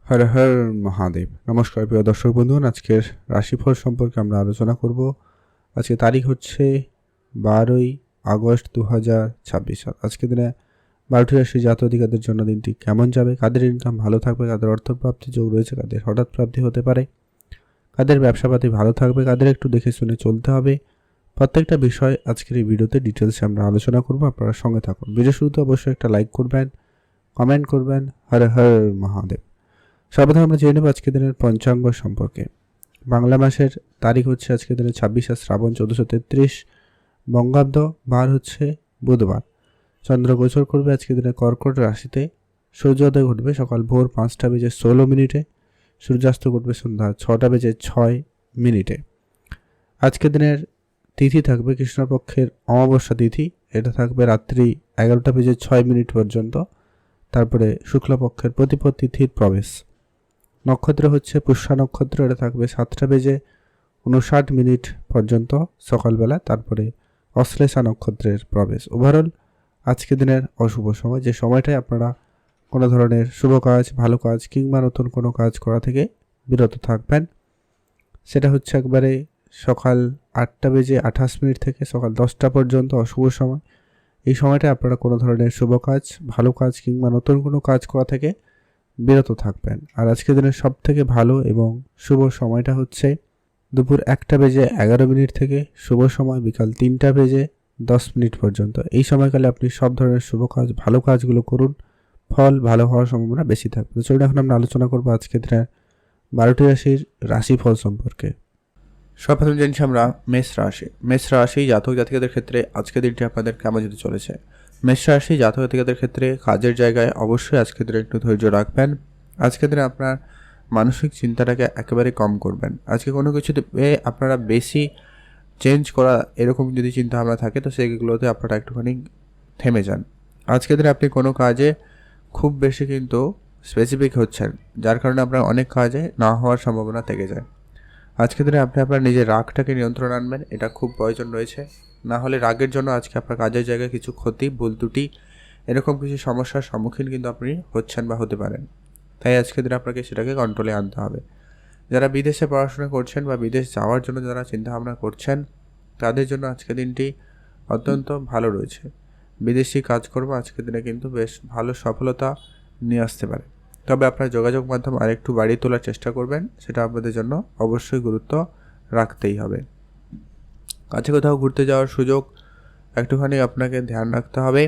হর হর মহাদেব। নমস্কার প্রিয় দর্শক বন্ধুগণ, আজকের রাশিফল সম্পর্কে আমরা আলোচনা করব। আজকে তারিখ হচ্ছে 12 আগস্ট 2026 সাল। আজকে দিনে 12টি রাশি জাতক জাতিকাদের জন্য দিনটি কেমন যাবে, কাদের ইনকাম ভালো থাকবে, কাদের অর্থপ্রাপ্তির যোগ রয়েছে, কাদের হঠাৎ প্রাপ্তি হতে পারে, কাদের ব্যবসাপাতি ভালো থাকবে, কাদের একটু দেখে শুনে চলতে হবে, প্রত্যেকটা বিষয় আজকের এই ভিডিওতে ডিটেলসে আমরা আলোচনা করব। আপনারা সঙ্গে থাকুন। ভিডিও শুরুতে অবশ্যই একটা লাইক করবেন, কমেন্ট করবেন। হর হর মহাদেব। সর্বপ্রথম আমরা জেনে নেব আজকের দিনের পঞ্চাঙ্গ সম্পর্কে। বাংলা মাসের তারিখ হচ্ছে আজকের দিনে 26 শ্রাবণ 1433 বঙ্গাব্দ, বার হচ্ছে বুধবার। চন্দ্র গোচর করবে আজকের দিনে কর্কট রাশিতে। সূর্যোদয় ঘটবে সকাল ভোর 5টা বেজে 16 মিনিটে, সূর্যাস্ত ঘটবে সন্ধ্যা 6টা বেজে 6 মিনিটে। আজকের দিনের তিথি থাকবে কৃষ্ণপক্ষের অমাবস্যা তিথি, এটা থাকবে রাত্রি 11টা বেজে 6 মিনিট পর্যন্ত। তারপরে শুক্লপক্ষের প্রতিপদ তিথির প্রবেশ। নক্ষত্র হচ্ছে পুষ্যা নক্ষত্র, এটা থাকবে 7টা বেজে 59 মিনিট পর্যন্ত সকালবেলা। তারপরে অশ্লেষা নক্ষত্রের প্রবেশ। ওভারঅল আজকের দিনের অশুভ সময়, যে সময়টায় আপনারা কোনো ধরনের শুভ কাজ, ভালো কাজ কিংবা নতুন কোনো কাজ করা থেকে বিরত থাকবেন, সেটা হচ্ছে একবারে সকাল 8টা বেজে 28 মিনিট থেকে সকাল 10টা পর্যন্ত অশুভ সময়। এই সময়টা আপনারা কোনো ধরনের শুভ কাজ, ভালো কাজ কিংবা নতুন কোনো কাজ করা থেকে বিরত থাকবেন। আর আজকের দিনের সব থেকে ভালো এবং শুভ সময়টা হচ্ছে দুপুর 1টা বেজে 11 মিনিট থেকে শুভ সময় বিকাল 3টা বেজে 10 মিনিট পর্যন্ত। এই সময়কালে আপনি সব ধরনের শুভ কাজ, ভালো কাজগুলো করুন, ফল ভালো হওয়ার সম্ভাবনা বেশি থাকবে। তো চলুন এখন আমরা আলোচনা করবো আজকের দিনের 12টি রাশির রাশিফল সম্পর্কে। সর্বপ্রথম জানছি আমরা মেষ রাশি জাতক জাতিকাদের ক্ষেত্রে আজকের দিনটি আপনাদের কেমন যেতে চলেছে। মেষ রাশি জাতক জাতিকাদের ক্ষেত্রে কাজের জায়গায় অবশ্যই আজকের দিনে একটু ধৈর্য রাখবেন। আজকের দিনে আপনার মানসিক চিন্তাটাকে একেবারে কম করবেন। আজকে কোনো কিছুতে আপনারা বেশি চেঞ্জ করা এরকম যদি চিন্তা ভাবনা থাকে, তো সেগুলোতে আপনারা একটুখানি থেমে যান। আজকের দিনে আপনি কোনো কাজে খুব বেশি কিন্তু স্পেসিফিক হচ্ছেন, যার কারণে আপনার অনেক কাজে না হওয়ার সম্ভাবনা থেকে যায়। আজকের দিনে আপনি আপনার নিজের রাগটাকে নিয়ন্ত্রণ আনবেন, এটা খুব প্রয়োজন রয়েছে। না হলে রাগের জন্য আজকে আপনার কাজের জায়গায় কিছু ক্ষতি, ভুল ত্রুটি, এরকম কিছু সমস্যার সম্মুখীন কিন্তু আপনি হচ্ছেন বা হতে পারেন। তাই আজকের দিনে আপনাকে সেটাকে কন্ট্রোলে আনতে হবে। যারা বিদেশে পড়াশোনা করছেন বা বিদেশ যাওয়ার জন্য যারা চিন্তাভাবনা করছেন, তাদের জন্য আজকের দিনটি অত্যন্ত ভালো রয়েছে। বিদেশি কাজকর্ম আজকের দিনে কিন্তু বেশ ভালো সফলতা নিয়ে আসতে পারে। তবে আপনার যোগাযোগ মাধ্যম আরেকটু বাড়িয়ে তোলার চেষ্টা করবেন, সেটা আপনাদের জন্য অবশ্যই গুরুত্ব রাখতেই হবে। কাছে কোথাও ঘুরতে যাওয়ার সুযোগ একটুখানি আপনাকে ধ্যান রাখতে হবে।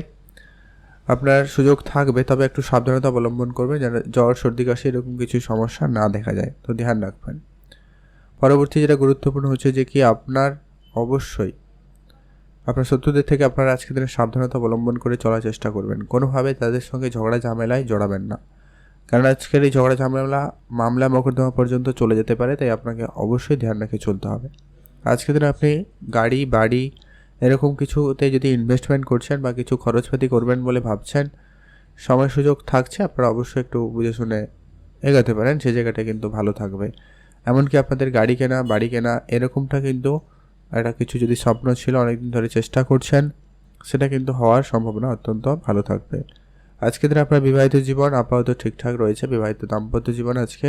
আপনার সুযোগ থাকবে, তবে একটু সাবধানতা অবলম্বন করবেন যেন জ্বর, সর্দি, কাশি এরকম কিছু সমস্যা না দেখা যায়, তো ধ্যান রাখবেন। পরবর্তী যেটা গুরুত্বপূর্ণ হচ্ছে যে কি আপনার অবশ্যই আপনার শত্রুদের থেকে আপনারা আজকের দিনে সাবধানতা অবলম্বন করে চলার চেষ্টা করবেন। কোনোভাবে তাদের সঙ্গে ঝগড়া ঝামেলায় জড়াবেন না, কারণ আজকের এই ঝগড়া ঝামেলা মামলা মোকদ্দমা পর্যন্ত চলে যেতে পারে। তাই আপনাকে অবশ্যই ধ্যান রেখে চলতে হবে। আজকের দিনে আপনি গাড়ি, বাড়ি এরকম কিছুতে যদি ইনভেস্টমেন্ট করছেন বা কিছু খরচপাতি করবেন বলে ভাবছেন, সময় সুযোগ থাকছে, আপনারা অবশ্যই একটু বুঝে শুনে এগাতে পারেন, সে জায়গাটা কিন্তু ভালো থাকবে। এমনকি আপনাদের গাড়ি কেনা, বাড়ি কেনা এরকমটা কিন্তু একটা কিছু যদি স্বপ্ন ছিল, অনেকদিন ধরে চেষ্টা করছেন, সেটা কিন্তু হওয়ার সম্ভাবনা অত্যন্ত ভালো থাকবে। আজকের দিনে আপনার বিবাহিত জীবন আপাতত ঠিকঠাক রয়েছে। বিবাহিত দাম্পত্য জীবন আজকে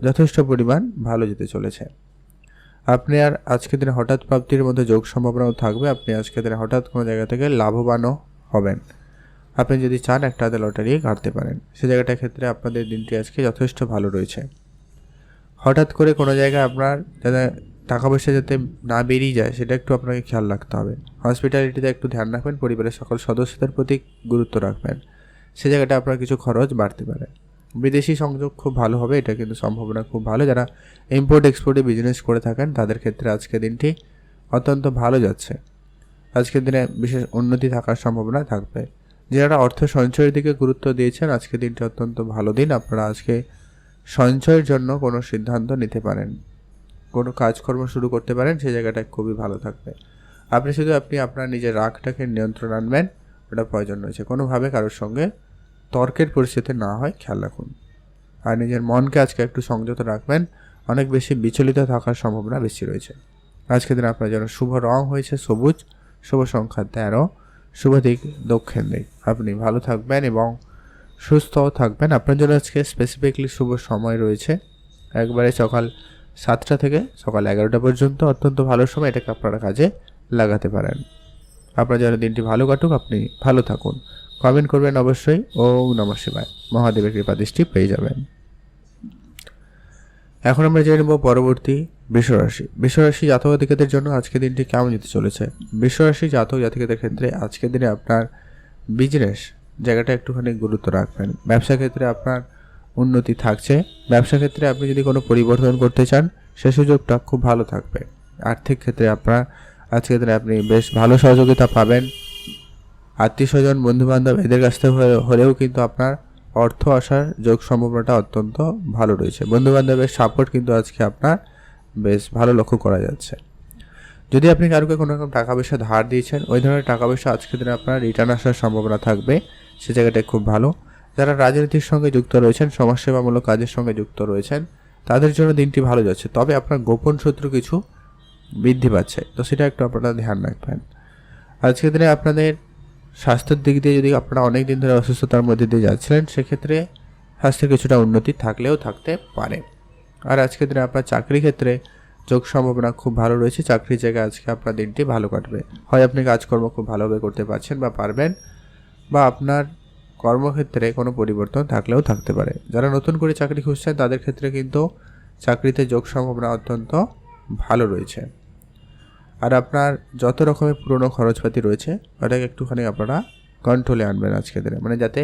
যথেষ্ট পরিমাণ ভালো যেতে চলেছে। আপনি আর আজকের দিনে হঠাৎ প্রাপ্তির মধ্যে যোগ সম্ভাবনাও থাকবে। আপনি আজকের দিনে হঠাৎ কোনো জায়গা থেকে লাভবানও হবেন। আপনি যদি চান একটা হাতে লটারি কাটতে পারেন, সে জায়গাটার ক্ষেত্রে আপনাদের দিনটি আজকে যথেষ্ট ভালো রয়েছে। হঠাৎ করে কোনো জায়গায় আপনার যাতে টাকা পয়সা যাতে না বেরিয়ে যায়, সেটা একটু আপনাকে খেয়াল রাখতে হবে। হসপিটালিটিতে একটু ধ্যান রাখবেন, পরিবারের সকল সদস্যদের প্রতি গুরুত্ব রাখবেন, সে জায়গাটা আপনার কিছু খরচ বাড়তে পারে। বিদেশি সংযোগ খুব ভালো হবে, এটা কিন্তু সম্ভাবনা খুব ভালো। যারা ইম্পোর্ট এক্সপোর্টে বিজনেস করে থাকেন তাদের ক্ষেত্রে আজকের দিনটি অত্যন্ত ভালো যাচ্ছে। আজকের দিনে বিশেষ উন্নতি থাকার সম্ভাবনা থাকবে। যারা অর্থ সঞ্চয়ের দিকে গুরুত্ব দিয়েছেন, আজকের দিনটি অত্যন্ত ভালো দিন। আপনারা আজকে সঞ্চয়ের জন্য কোনো সিদ্ধান্ত নিতে পারেন, কোনো কাজকর্ম শুরু করতে পারেন, সেই জায়গাটা খুবই ভালো থাকবে। আপনি আপনার নিজের রাগটাকে নিয়ন্ত্রণ আনবেন, ওটা প্রয়োজন রয়েছে। কোনোভাবে কারোর সঙ্গে তর্কের পরিস্থিতি না হয় খেয়াল রাখুন। আর নিজের মনকে আজকে একটু সংযত রাখবেন, অনেক বেশি বিচলিত থাকার সম্ভাবনা বেশি রয়েছে। আজকের দিন আপনার জন্য শুভ রং হয়েছে সবুজ, শুভ সংখ্যা 13, শুভ দিক দক্ষিণ দিক। আপনি ভালো থাকবেন এবং সুস্থও থাকবেন। আপনার জন্য আজকে স্পেসিফিকলি শুভ সময় রয়েছে একবারে সকাল 7টা থেকে সকাল 11টা পর্যন্ত, অত্যন্ত ভালো সময়, এটাকে আপনারা কাজে লাগাতে পারেন। আপনার যেন দিনটি ভালো কাটুক, আপনি ভালো থাকুন। কমেন্ট করবেন অবশ্যই। ওম নমঃ শিবায়। মহাদেবের কৃপা দৃষ্টি পেয়ে যাবেন। এখন আমরা জেনে নেব পরবর্তী বৃষরাশি। বৃষরাশি জাতক জাতিকাদের জন্য আজকের দিনটি কেমন যেতে চলেছে। বৃষরাশি জাতক জাতিকাদের ক্ষেত্রে আজকের দিনে আপনার বিজনেস জায়গাটা একটুখানি গুরুত্ব রাখবেন। ব্যবসা ক্ষেত্রে আপনার উন্নতি থাকছে। ব্যবসা ক্ষেত্রে আপনি যদি কোনো পরিবর্তন করতে চান, সে সুযোগটা খুব ভালো থাকবে। আর্থিক ক্ষেত্রে আপনার আজকের দিনে আপনি বেশ ভালো সহযোগিতা পাবেন। আত্মীয় স্বজন, বন্ধুবান্ধব এদের কাছ থেকে হলেও কিন্তু আপনার অর্থ আসার যোগ সম্ভাবনাটা অত্যন্ত ভালো রয়েছে। বন্ধুবান্ধবের সাপোর্ট কিন্তু আজকে আপনার বেশ ভালো লক্ষ্য করা যাচ্ছে। যদি আপনি কারোকে কোনো রকম টাকা পয়সা ধার দিয়েছেন, ওই ধরনের টাকা পয়সা আজকের দিনে আপনার রিটার্ন আসার সম্ভাবনা থাকবে, সে জায়গাটায় খুব ভালো। যারা রাজনীতির সঙ্গে যুক্ত রয়েছেন, সমাজসেবামূলক কাজের সঙ্গে যুক্ত রয়েছেন, তাদের জন্য দিনটি ভালো যাচ্ছে। তবে আপনার গোপন শত্রু কিছু বৃদ্ধি পাচ্ছে, তো সেটা একটু আপনারা ধ্যান রাখবেন। আজকের দিনে আপনাদের স্বাস্থ্যের দিক দিয়ে যদি আপনারা অনেক দিন ধরে অসুস্থতার মধ্যে দিয়ে যাচ্ছিলেন, সেক্ষেত্রে স্বাস্থ্যের কিছুটা উন্নতি থাকলেও থাকতে পারে। আর আজকের দিনে আপনার চাকরি ক্ষেত্রে যোগ সম্ভাবনা খুব ভালো রয়েছে। চাকরির জায়গায় আজকে আপনার দিনটি ভালো কাটবে। হয় আপনি কাজকর্ম খুব ভালোভাবে করতে পারছেন বা পারবেন, বা আপনার কর্মক্ষেত্রে কোনো পরিবর্তন থাকলেও থাকতে পারে। যারা নতুন করে চাকরি খুঁজছেন, তাদের ক্ষেত্রে কিন্তু চাকরিতে যোগ সম্ভাবনা অত্যন্ত ভালো রয়েছে। আর আপনার যত রকমের পুরনো খরচপাতি রয়েছে, ওটাকে একটুখানি আপনারা কন্ট্রোলে আনবেন আজকের দিনে, মানে যাতে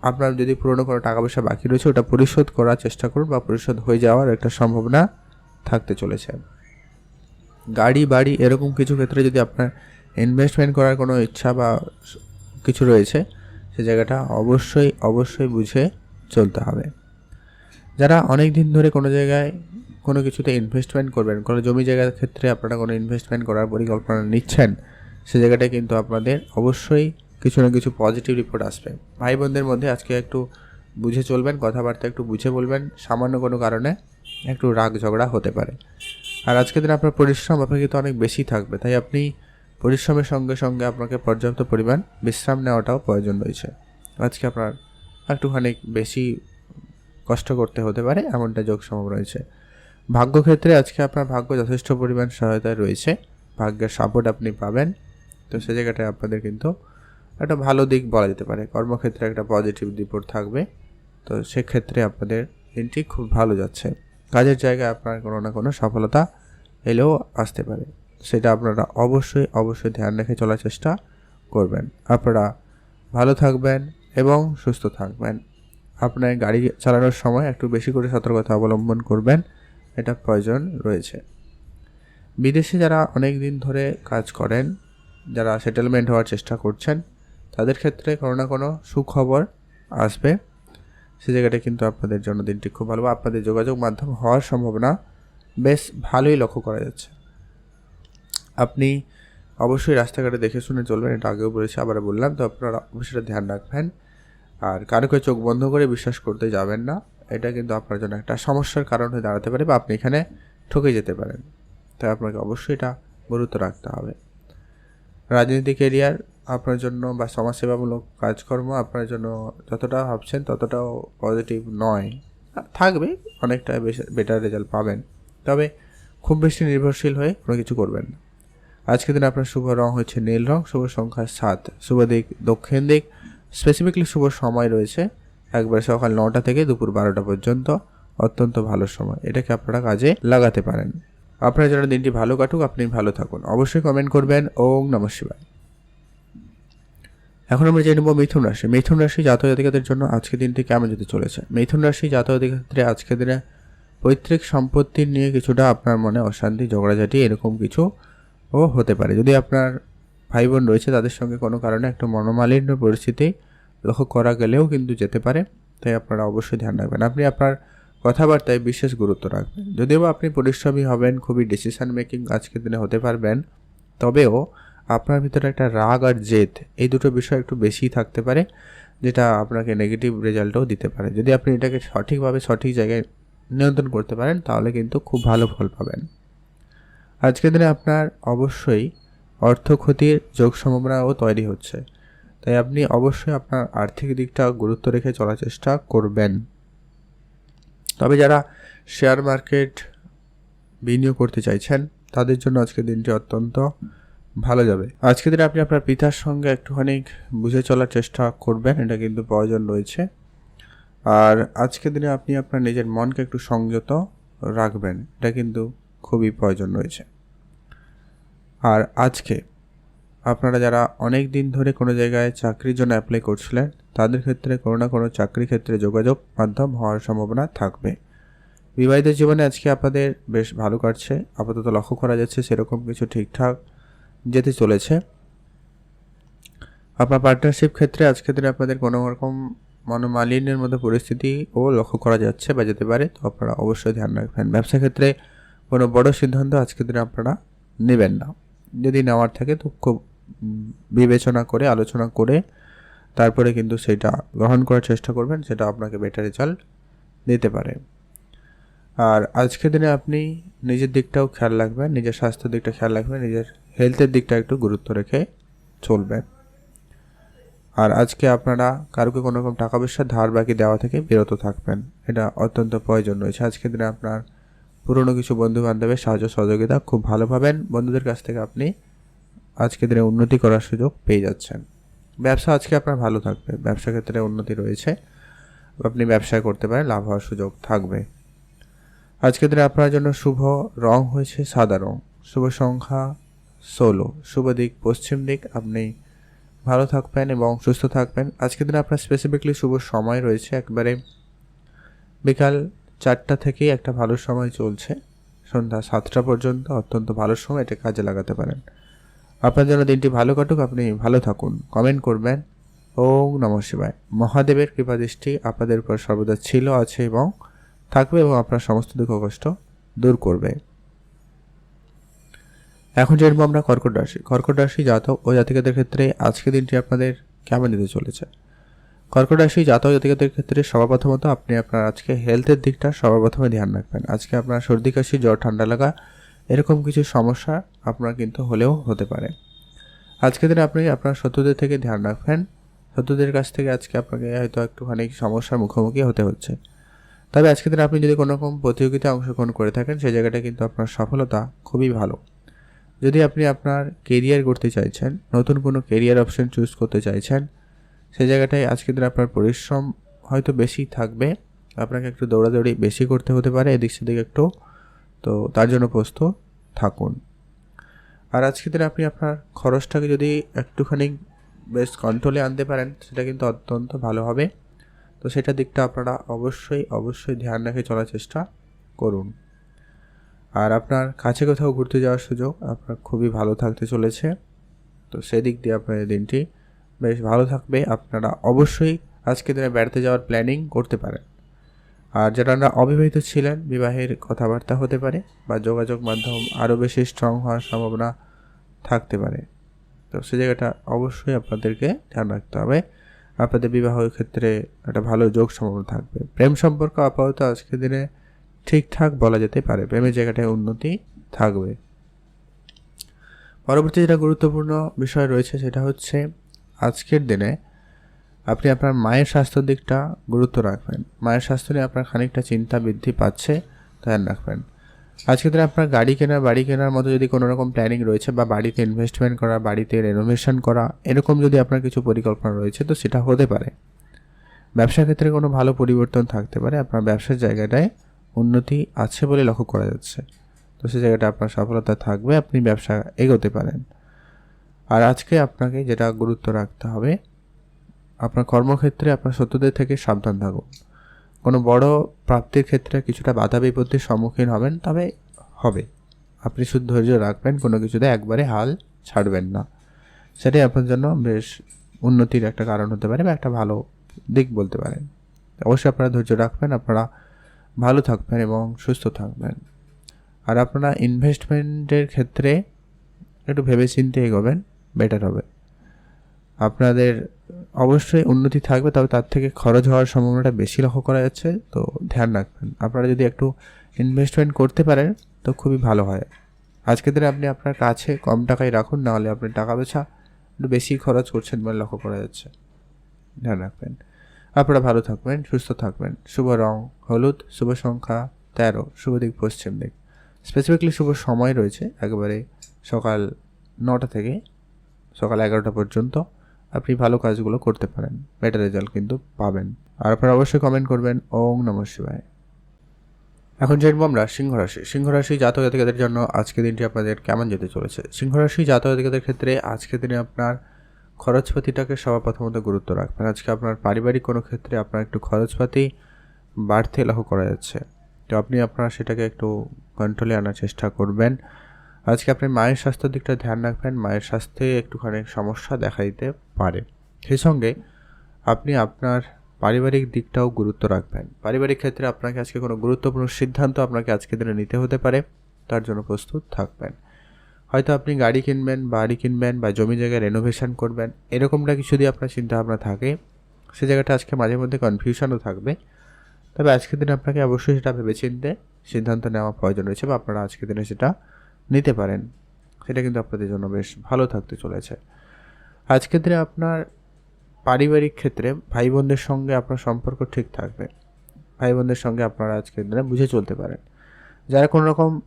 আপনার যদি পুরনো কোনো টাকা পয়সা বাকি রয়েছে, ওটা পরিশোধ করার চেষ্টা করুন, বা পরিশোধ হয়ে যাওয়ার একটা সম্ভাবনা থাকতে চলেছে। গাড়ি বাড়ি এরকম কিছু ক্ষেত্রে যদি আপনার ইনভেস্টমেন্ট করার কোনো ইচ্ছা বা কিছু রয়েছে, সে জায়গাটা অবশ্যই বুঝে চলতে হবে। যারা অনেক দিন ধরে কোনো জায়গায় কোনো কিছুতে ইনভেস্টমেন্ট করবেন, কোনো জমি জায়গার ক্ষেত্রে আপনারা কোনো ইনভেস্টমেন্ট করার পরিকল্পনা নিচ্ছেন, সে জায়গাটায় কিন্তু আপনাদের অবশ্যই কিছু না কিছু পজিটিভ রিপোর্ট আসবে। ভাই বোনদের মধ্যে আজকে একটু বুঝে চলবেন, কথাবার্তা একটু বুঝে বলবেন। সামান্য কোনো কারণে একটু রাগ ঝগড়া হতে পারে। আর আজকের দিন আপনার পরিশ্রম অপেক্ষিত অনেক বেশি থাকবে, তাই আপনি পরিশ্রমের সঙ্গে সঙ্গে আপনাকে পর্যাপ্ত পরিমাণ বিশ্রাম নেওয়াটাও প্রয়োজন রয়েছে। আজকে আপনার একটুখানি বেশি কষ্ট করতে হতে পারে, এমনটা যোগ সম্ভব রয়েছে। ভাগ্যক্ষেত্রে আজকে আপনার ভাগ্য যথেষ্ট পরিমাণ সহায়তায় রয়েছে, ভাগ্যের সাপোর্ট আপনি পাবেন। তো সে জায়গাটায় আপনাদের কিন্তু একটা ভালো দিক বলা যেতে পারে। কর্মক্ষেত্রে একটা পজিটিভ রিপোর্ট থাকবে, তো সেক্ষেত্রে আপনাদের দিনটি খুব ভালো যাচ্ছে। কাজের জায়গায় আপনার কোনো না কোনো সফলতা এলেও আসতে পারে, সেটা আপনারা অবশ্যই ধ্যান রেখে চলার চেষ্টা করবেন। আপনারা ভালো থাকবেন এবং সুস্থ থাকবেন। আপনার গাড়ি চালানোর সময় একটু বেশি করে সতর্কতা অবলম্বন করবেন, এটা প্রয়োজন রয়েছে। বিদেশে যারা অনেক দিন ধরে কাজ করেন, যারা সেটেলমেন্ট হওয়ার চেষ্টা করছেন, তাদের ক্ষেত্রে কোনো না কোনো সুখবর আসবে। সে জায়গাটা কিন্তু আপনাদের জন্য দিনটি খুব ভালো, আপনাদের যোগাযোগ মাধ্যম হওয়ার সম্ভাবনা বেশ ভালোই লক্ষ্য করা যাচ্ছে। আপনি অবশ্যই রাস্তাঘাটে দেখে শুনে চলবেন, এটা আগেও বলেছি, আবার বললাম, তো আপনারা অবশ্যই ধ্যান রাখবেন। আর কারোকে চোখ বন্ধ করে বিশ্বাস করতে যাবেন না, এটা কিন্তু আপনার জন্য একটা সমস্যার কারণ হয়ে দাঁড়াতে পারে, বা আপনি এখানে ঠকে যেতে পারেন। তাই আপনাকে অবশ্যই এটা গুরুত্ব রাখতে হবে। রাজনীতি কেরিয়ার আপনার জন্য বা সমাজসেবামূলক কাজকর্ম আপনার জন্য যতটা ভাবছেন ততটাও পজিটিভ নয়, থাকবে, অনেকটা বেশি বেটার রেজাল্ট পাবেন, তবে খুব বেশি নির্ভরশীল হয়ে কোনো কিছু করবেন না। আজকের দিন আপনার শুভ রং হচ্ছে নীল রং, শুভ সংখ্যা 7, শুভ দিক দক্ষিণ দিক। স্পেসিফিকলি শুভ সময় রয়েছে একবারে সকাল 9টা থেকে দুপুর 12টা পর্যন্ত, অত্যন্ত ভালো সময়, এটাকে আপনারা কাজে লাগাতে পারেন। আপনার জন্য দিনটি ভালো কাটুক, আপনি ভালো থাকুন। অবশ্যই কমেন্ট করবেন। ওম নমঃ শিবায়। এখন আমরা জেনে নেব মিথুন রাশি। মিথুন রাশি জাতক জাতিকাদের জন্য আজকে দিনটি কেমন যেতে চলেছে। মিথুন রাশি জাতক জাতিকাদের ক্ষেত্রে আজকের দিনে পৈতৃক সম্পত্তি নিয়ে কিছুটা আপনার মনে অশান্তি, ঝগড়াঝাটি এরকম কিছু ও হতে পারে। যদি আপনার ভাই বোন রয়েছে, তাদের সঙ্গে কোনো কারণে একটা মনোমালিন্য পরিস্থিতি লক্ষ্য করা গেলেও কিন্তু যেতে পারে, তাই আপনারা অবশ্যই ধ্যান রাখবেন। আপনি আপনার কথাবার্তায় বিশেষ গুরুত্ব রাখবেন। যদিও আপনি পরিশ্রমী হবেন, খুবই ডিসিশন মেকিং আজকের দিনে হতে পারবেন, তবেও আপনার ভিতরে একটা রাগ আর জেদ, এই দুটো বিষয় একটু বেশিই থাকতে পারে, যেটা আপনাকে নেগেটিভ রেজাল্টও দিতে পারে। যদি আপনি এটাকে সঠিকভাবে সঠিক জায়গায় নিয়ন্ত্রণ করতে পারেন, তাহলে কিন্তু খুব ভালো ফল পাবেন। আজকের দিনে আপনার অবশ্যই অর্থ ক্ষতির যোগ সম্ভাবনাও তৈরি হচ্ছে। তাই আপনি অবশ্যই আপনার আর্থিক দিকটা গুরুত্ব রেখে চলার চেষ্টা করবেন। তবে যারা শেয়ার মার্কেট বিনিয়োগ করতে চাইছেন তাদের জন্য আজকের দিনটি অত্যন্ত ভালো যাবে। আজকের দিনে আপনি আপনার পিতার সঙ্গে একটুখানি বুঝে চলার চেষ্টা করবেন, এটা কিন্তু প্রয়োজন রয়েছে। আর আজকের দিনে আপনি আপনার নিজের মনকে একটু সংযত রাখবেন, এটা কিন্তু খুবই প্রয়োজন রয়েছে। আর আজকে আপনারা যারা অনেক দিন ধরে কোনো জায়গায় চাকরির জন্য অ্যাপ্লাই করছিলেন তাদের ক্ষেত্রে কোনো না কোনো চাকরি ক্ষেত্রে যোগাযোগ মাধ্যম হওয়ার সম্ভাবনা থাকবে। বিবাহিত জীবনে আজকে আপনাদের বেশ ভালো কাটছে, আপাতত লক্ষ্য করা যাচ্ছে সেরকম কিছু ঠিকঠাক যেতে চলেছে। আপনার পার্টনারশিপ ক্ষেত্রে আজকের দিনে আপনাদের কোনো রকম মনোমালিন্যের মধ্যে পরিস্থিতিও লক্ষ্য করা যাচ্ছে বা যেতে পারে, তো আপনারা অবশ্যই ধ্যান রাখবেন। ব্যবসা ক্ষেত্রে কোনো বড় সিদ্ধান্ত আজকের দিনে আপনারা নেবেন না, যদি নেওয়ার থাকে তো খুব বিবেচনা করে আলোচনা করে তারপরে কিন্তু সেটা গ্রহণ করার চেষ্টা করবেন, সেটা আপনাকে বেটার রেজাল্ট দিতে পারে। আর আজকের দিনে আপনি নিজের দিকটাও খেয়াল রাখবেন, নিজের স্বাস্থ্যের দিকটা খেয়াল রাখবেন, নিজের হেলথের দিকটা একটু গুরুত্ব রেখে চলবেন। আর আজকে আপনারা কারোকে কোনো রকম টাকা পয়সা ধার বাকি দেওয়া থেকে বিরত থাকবেন, এটা অত্যন্ত প্রয়োজন রয়েছে। আজকের দিনে আপনার পুরনো কিছু বন্ধু বান্ধবের সাহায্য সহযোগিতা খুব ভালো পাবেন, বন্ধুদের কাছ থেকে আপনি আজকের দিনে উন্নতি করার সুযোগ পেয়ে যাচ্ছেন। ব্যবসা আজকে আপনার ভালো থাকবে, ব্যবসা ক্ষেত্রে উন্নতি রয়েছে, আপনি ব্যবসা করতে পারেন, লাভ হওয়ার সুযোগ থাকবে। আজকের দিনে আপনার জন্য শুভ রং হয়েছে সাদা রং, শুভ সংখ্যা 16, শুভ দিক পশ্চিম দিক। আপনি ভালো থাকবেন এবং সুস্থ থাকবেন। আজকের দিনে আপনার স্পেসিফিকলি শুভ সময় রয়েছে একবারে বিকাল 4টা থেকেই একটা ভালো সময় চলছে, সন্ধ্যা 7টা পর্যন্ত অত্যন্ত ভালো সময়, এটা কাজে লাগাতে পারেন। আপনার জন্য দিনটি ভালো কাটুক, আপনি ভালো থাকুন। কমেন্ট করবেন। ওম নমঃ শিবায়। মহাদেবের কৃপা দৃষ্টি আপনাদের উপর সর্বদা ছিল, আছে এবং থাকবে এবং আপনার সমস্ত দুঃখ কষ্ট দূর করবে। এখন জানবো আমরা কর্কট রাশি জাতক ও জাতিকাদের ক্ষেত্রে আজকের দিনটি আপনাদের কেমন যেতে চলেছে। কর্কট রাশি জাতক জাতিকাদের ক্ষেত্রে সর্বপ্রথমত আপনি আপনার আজকে হেলথের দিকটা সর্বপ্রথমে ধ্যান রাখবেন। আজকে আপনার সর্দি কাশি জ্বর ঠান্ডা লাগা এরকম কিছু সমস্যা আপনার কিন্তু হলেও হতে পারে। আজকের দিনে আপনি আপনার শত্রুদের থেকে ধ্যান রাখবেন, শত্রুদের কাছ থেকে আজকে আপনাকে হয়তো একটুখানি সমস্যার মুখোমুখি হতে হচ্ছে। তবে আজকের দিনে আপনি যদি কোনো রকম প্রতিযোগিতায় অংশগ্রহণ করে থাকেন সেই জায়গাটা কিন্তু আপনার সফলতা খুবই ভালো। যদি আপনি আপনার কেরিয়ার করতে চাইছেন, নতুন কোনো কেরিয়ার অপশন চুজ করতে চাইছেন, সেই জায়গাটায় আজকের দিনে আপনার পরিশ্রম হয়তো বেশি থাকবে, আপনাকে একটু দৌড়াদৌড়ি বেশি করতে হতে পারে এদিক সেদিক একটু, তো তার জন্য প্রস্তুত থাকুন। আর আজকের দিনে আপনি আপনার খরচটাকে যদি একটুখানি বেশ কন্ট্রোলে আনতে পারেন সেটা কিন্তু অত্যন্ত ভালো হবে, তো সেটা দিকটা আপনারা অবশ্যই ধ্যান রেখে চলার চেষ্টা করুন। আর আপনার কাছে কোথাও ঘুরতে যাওয়ার সুযোগ আপনার খুবই ভালো থাকতে চলেছে, তো সেদিক দিয়ে আপনাদের দিনটি বেশ ভালো থাকবে। আপনারা অবশ্যই আজকের দিনে বেড়াতে যাওয়ার প্ল্যানিং করতে পারেন। আর যারা অবিবাহিত ছিলেন, বিবাহের কথাবার্তা হতে পারে বা যোগাযোগ মাধ্যম আরও বেশি স্ট্রং হওয়ার সম্ভাবনা থাকতে পারে, তো সে জায়গাটা অবশ্যই আপনাদেরকে ধ্যান রাখতে হবে। আপনাদের বিবাহের ক্ষেত্রে একটা ভালো যোগ সম্ভাবনা থাকবে। প্রেম সম্পর্ক আপাতত আজকের দিনে ঠিকঠাক বলা যেতে পারে, প্রেমের জায়গাটায় উন্নতি থাকবে। পরবর্তী যেটা গুরুত্বপূর্ণ বিষয় রয়েছে সেটা হচ্ছে আজকের দিনে আপনি আপনার মায়ের স্বাস্থ্যের দিকটা গুরুত্ব রাখবেন। মায়ের স্বাস্থ্য নিয়ে আপনার খানিকটা চিন্তা বৃদ্ধি পাচ্ছে, ধ্যান রাখবেন। আজকের দিনে আপনার বাড়ি কেনার মতো যদি কোনো রকম প্ল্যানিং রয়েছে বা বাড়িতে ইনভেস্টমেন্ট করা, বাড়িতে রেনোভেশন করা, এরকম যদি আপনার কিছু পরিকল্পনা রয়েছে তো সেটা হতে পারে। ব্যবসার ক্ষেত্রে কোনো ভালো পরিবর্তন থাকতে পারে, আপনার ব্যবসার জায়গাটায় উন্নতি আছে বলে লক্ষ্য করা যাচ্ছে, তো সেই জায়গাটা আপনার সফলতা থাকবে, আপনি ব্যবসা এগোতে পারেন। আর আজকে আপনাকে যেটা গুরুত্ব রাখতে হবে, আপনার কর্মক্ষেত্রে আপনার শত্রুদের থেকে সাবধান থাকুন। কোনো বড় প্রাপ্তির ক্ষেত্রে কিছুটা বাধা বিপত্তির সম্মুখীন হবেন, তবে হবে, আপনি শুধু ধৈর্য রাখবেন, কোনো কিছুতে একবারে হাল ছাড়বেন না, সেটাই আপনার জন্য বেশ উন্নতির একটা কারণ হতে পারে বা একটা ভালো দিক বলতে পারেন। অবশ্যই আপনারা ধৈর্য রাখবেন, আপনারা ভালো থাকবেন এবং সুস্থ থাকবেন। আর আপনারা ইনভেস্টমেন্টের ক্ষেত্রে একটু ভেবেচিন্তে এগোবেন, বেটার হবে। আপনাদের অবশ্যই উন্নতি থাকবে, তবে তার থেকে খরচ হওয়ার সম্ভাবনাটা বেশি লক্ষ্য করা যাচ্ছে, তো ধ্যান রাখবেন। আপনারা যদি একটু ইনভেস্টমেন্ট করতে পারেন তো খুবই ভালো হয়। আজকের দিনে আপনি আপনার কাছে কম টাকায় রাখুন, নাহলে আপনি টাকা পয়সা একটু বেশি খরচ করছেন বলে লক্ষ্য করা যাচ্ছে, ধ্যান রাখবেন। আপনারা ভালো থাকবেন, সুস্থ থাকবেন। শুভ রং হলুদ, শুভ সংখ্যা 13, শুভ দিক পশ্চিম দিক। স্পেসিফিকলি শুভ সময় রয়েছে একেবারে সকাল 9টা থেকে সকাল 11টা পর্যন্ত। আপনি ভালো কাজগুলো করতে পারেন, বেটার রেজাল্ট কিন্তু পাবেন। আর আপনারা অবশ্যই কমেন্ট করবেন ওং নমঃ শিবায়। এখন জানবো আমরা সিংহ রাশি। সিংহ রাশি জাতক জাতিকাদের জন্য আজকের দিনটি আপনাদের কেমন যেতে চলেছে। সিংহ রাশি জাতক জাতিকাদের ক্ষেত্রে আজকের দিনে আপনার খরচপাতিটাকে সবার প্রথমত গুরুত্ব রাখবেন। আজকে আপনার পারিবারিক কোনো ক্ষেত্রে আপনার একটু খরচপাতি বাড়তে লক্ষ্য করা যাচ্ছে, তো আপনি আপনার সেটাকে একটু কন্ট্রোলে আনার চেষ্টা করবেন। আজকে আপনি মায়ের স্বাস্থ্যের দিকটা ধ্যান রাখবেন, মায়ের স্বাস্থ্যে একটুখানি সমস্যা দেখা দিতে পারে। সেই সঙ্গে আপনি আপনার পারিবারিক দিকটাও গুরুত্ব রাখবেন। পারিবারিক ক্ষেত্রে আপনাকে আজকে কোনো গুরুত্বপূর্ণ সিদ্ধান্ত আপনাকে আজকের দিনে নিতে হতে পারে, তার জন্য প্রস্তুত থাকবেন। হয়তো আপনি গাড়ি কিনবেন, বাড়ি কিনবেন বা জমি জায়গায় রেনোভেশন করবেন, এরকমটা কিছু যদি আপনার চিন্তাভাবনা থাকে, সে জায়গাটা আজকে মাঝে মধ্যে কনফিউশনও থাকবে। তবে আজকের দিনে আপনাকে অবশ্যই সেটা ভেবেচিন্তে সিদ্ধান্ত নেওয়া প্রয়োজন রয়েছে, বা আপনারা আজকের দিনে সেটা নিতে পারেন। সেটা কিন্তু আপনাদের জন্য বেশ ভালো থাকতে চলেছে। আজকের দিনে আপনার পারিবারিক ক্ষেত্রে ভাই বোনদের সঙ্গে আপনার সম্পর্ক ঠিক থাকবে। ভাই বোনদের সঙ্গে আপনারা আজকের দিনে বুঝে চলতে পারেন। যারা কোনো রকম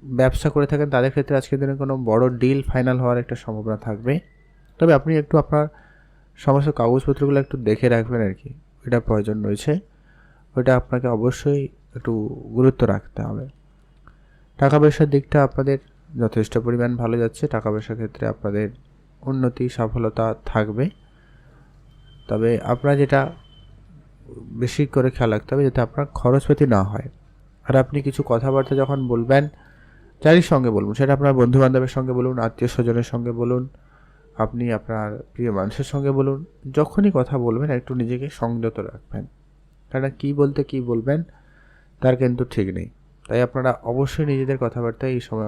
ব্যবসা করে থাকেন তাদের ক্ষেত্রে আজকের দিনে কোনো বড় ডিল ফাইনাল হওয়ার একটা সম্ভাবনা থাকবে। তবে আপনি একটু আপনার সমস্ত কাগজপত্রগুলো একটু দেখে রাখবেন আর কি, এটা প্রয়োজন রয়েছে। ওইটা আপনাকে অবশ্যই একটু গুরুত্ব রাখতে হবে। টাকা পয়সার দিকটা আপনাদের যথেষ্ট পরিমাণ ভালো যাচ্ছে। টাকা পয়সার ক্ষেত্রে আপনাদের উন্নতি সফলতা থাকবে। তবে আপনার যেটা বেশি করে খেয়াল রাখতে হবে যাতে আপনার খরচপাতি না হয়। আর আপনি কিছু কথাবার্তা যখন বলবেন, যারই সঙ্গে বলুন, সেটা আপনার বন্ধুবান্ধবের সঙ্গে বলুন, আত্মীয় স্বজনের সঙ্গে বলুন, আপনি আপনার প্রিয় মানুষের সঙ্গে বলুন, যখনই কথা বলবেন একটু নিজেকে সংযত রাখবেন। কারণ কী বলতে কী বলবেন তার কিন্তু ঠিক নেই। তাই আপনারা অবশ্যই নিজেদের কথাবার্তায় এই সময়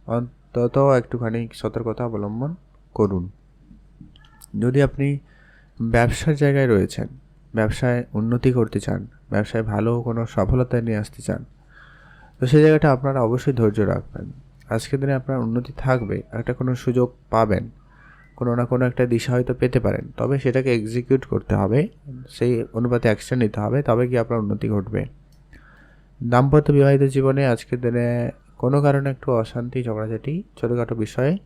অন্তত একটুখানি সতর্কতা অবলম্বন করুন। যদি আপনি ব্যবসার জায়গায় রয়েছেন, ব্যবসায় উন্নতি করতে চান, ব্যবসায় ভালো কোনো সফলতা নিয়ে আসতে চান, তো সেই জায়গাটা আপনারা অবশ্যই ধৈর্য রাখবেন। আজকের দিনে আপনার উন্নতি থাকবে, একটা কোনো সুযোগ পাবেন, কোনো না কোনো একটা দিশা হয়তো পেতে পারেন। তবে সেটাকে এক্সিকিউট করতে হবে, সেই অনুপাতে অ্যাকশন নিতে হবে, তবে কি আপনার উন্নতি ঘটবে। দাম্পত্য বিবাহিত জীবনে আজকের দিনে কোনো কারণে একটু অশান্তি ঝগড়াঝাটি ছোটোখাটো বিষয়ে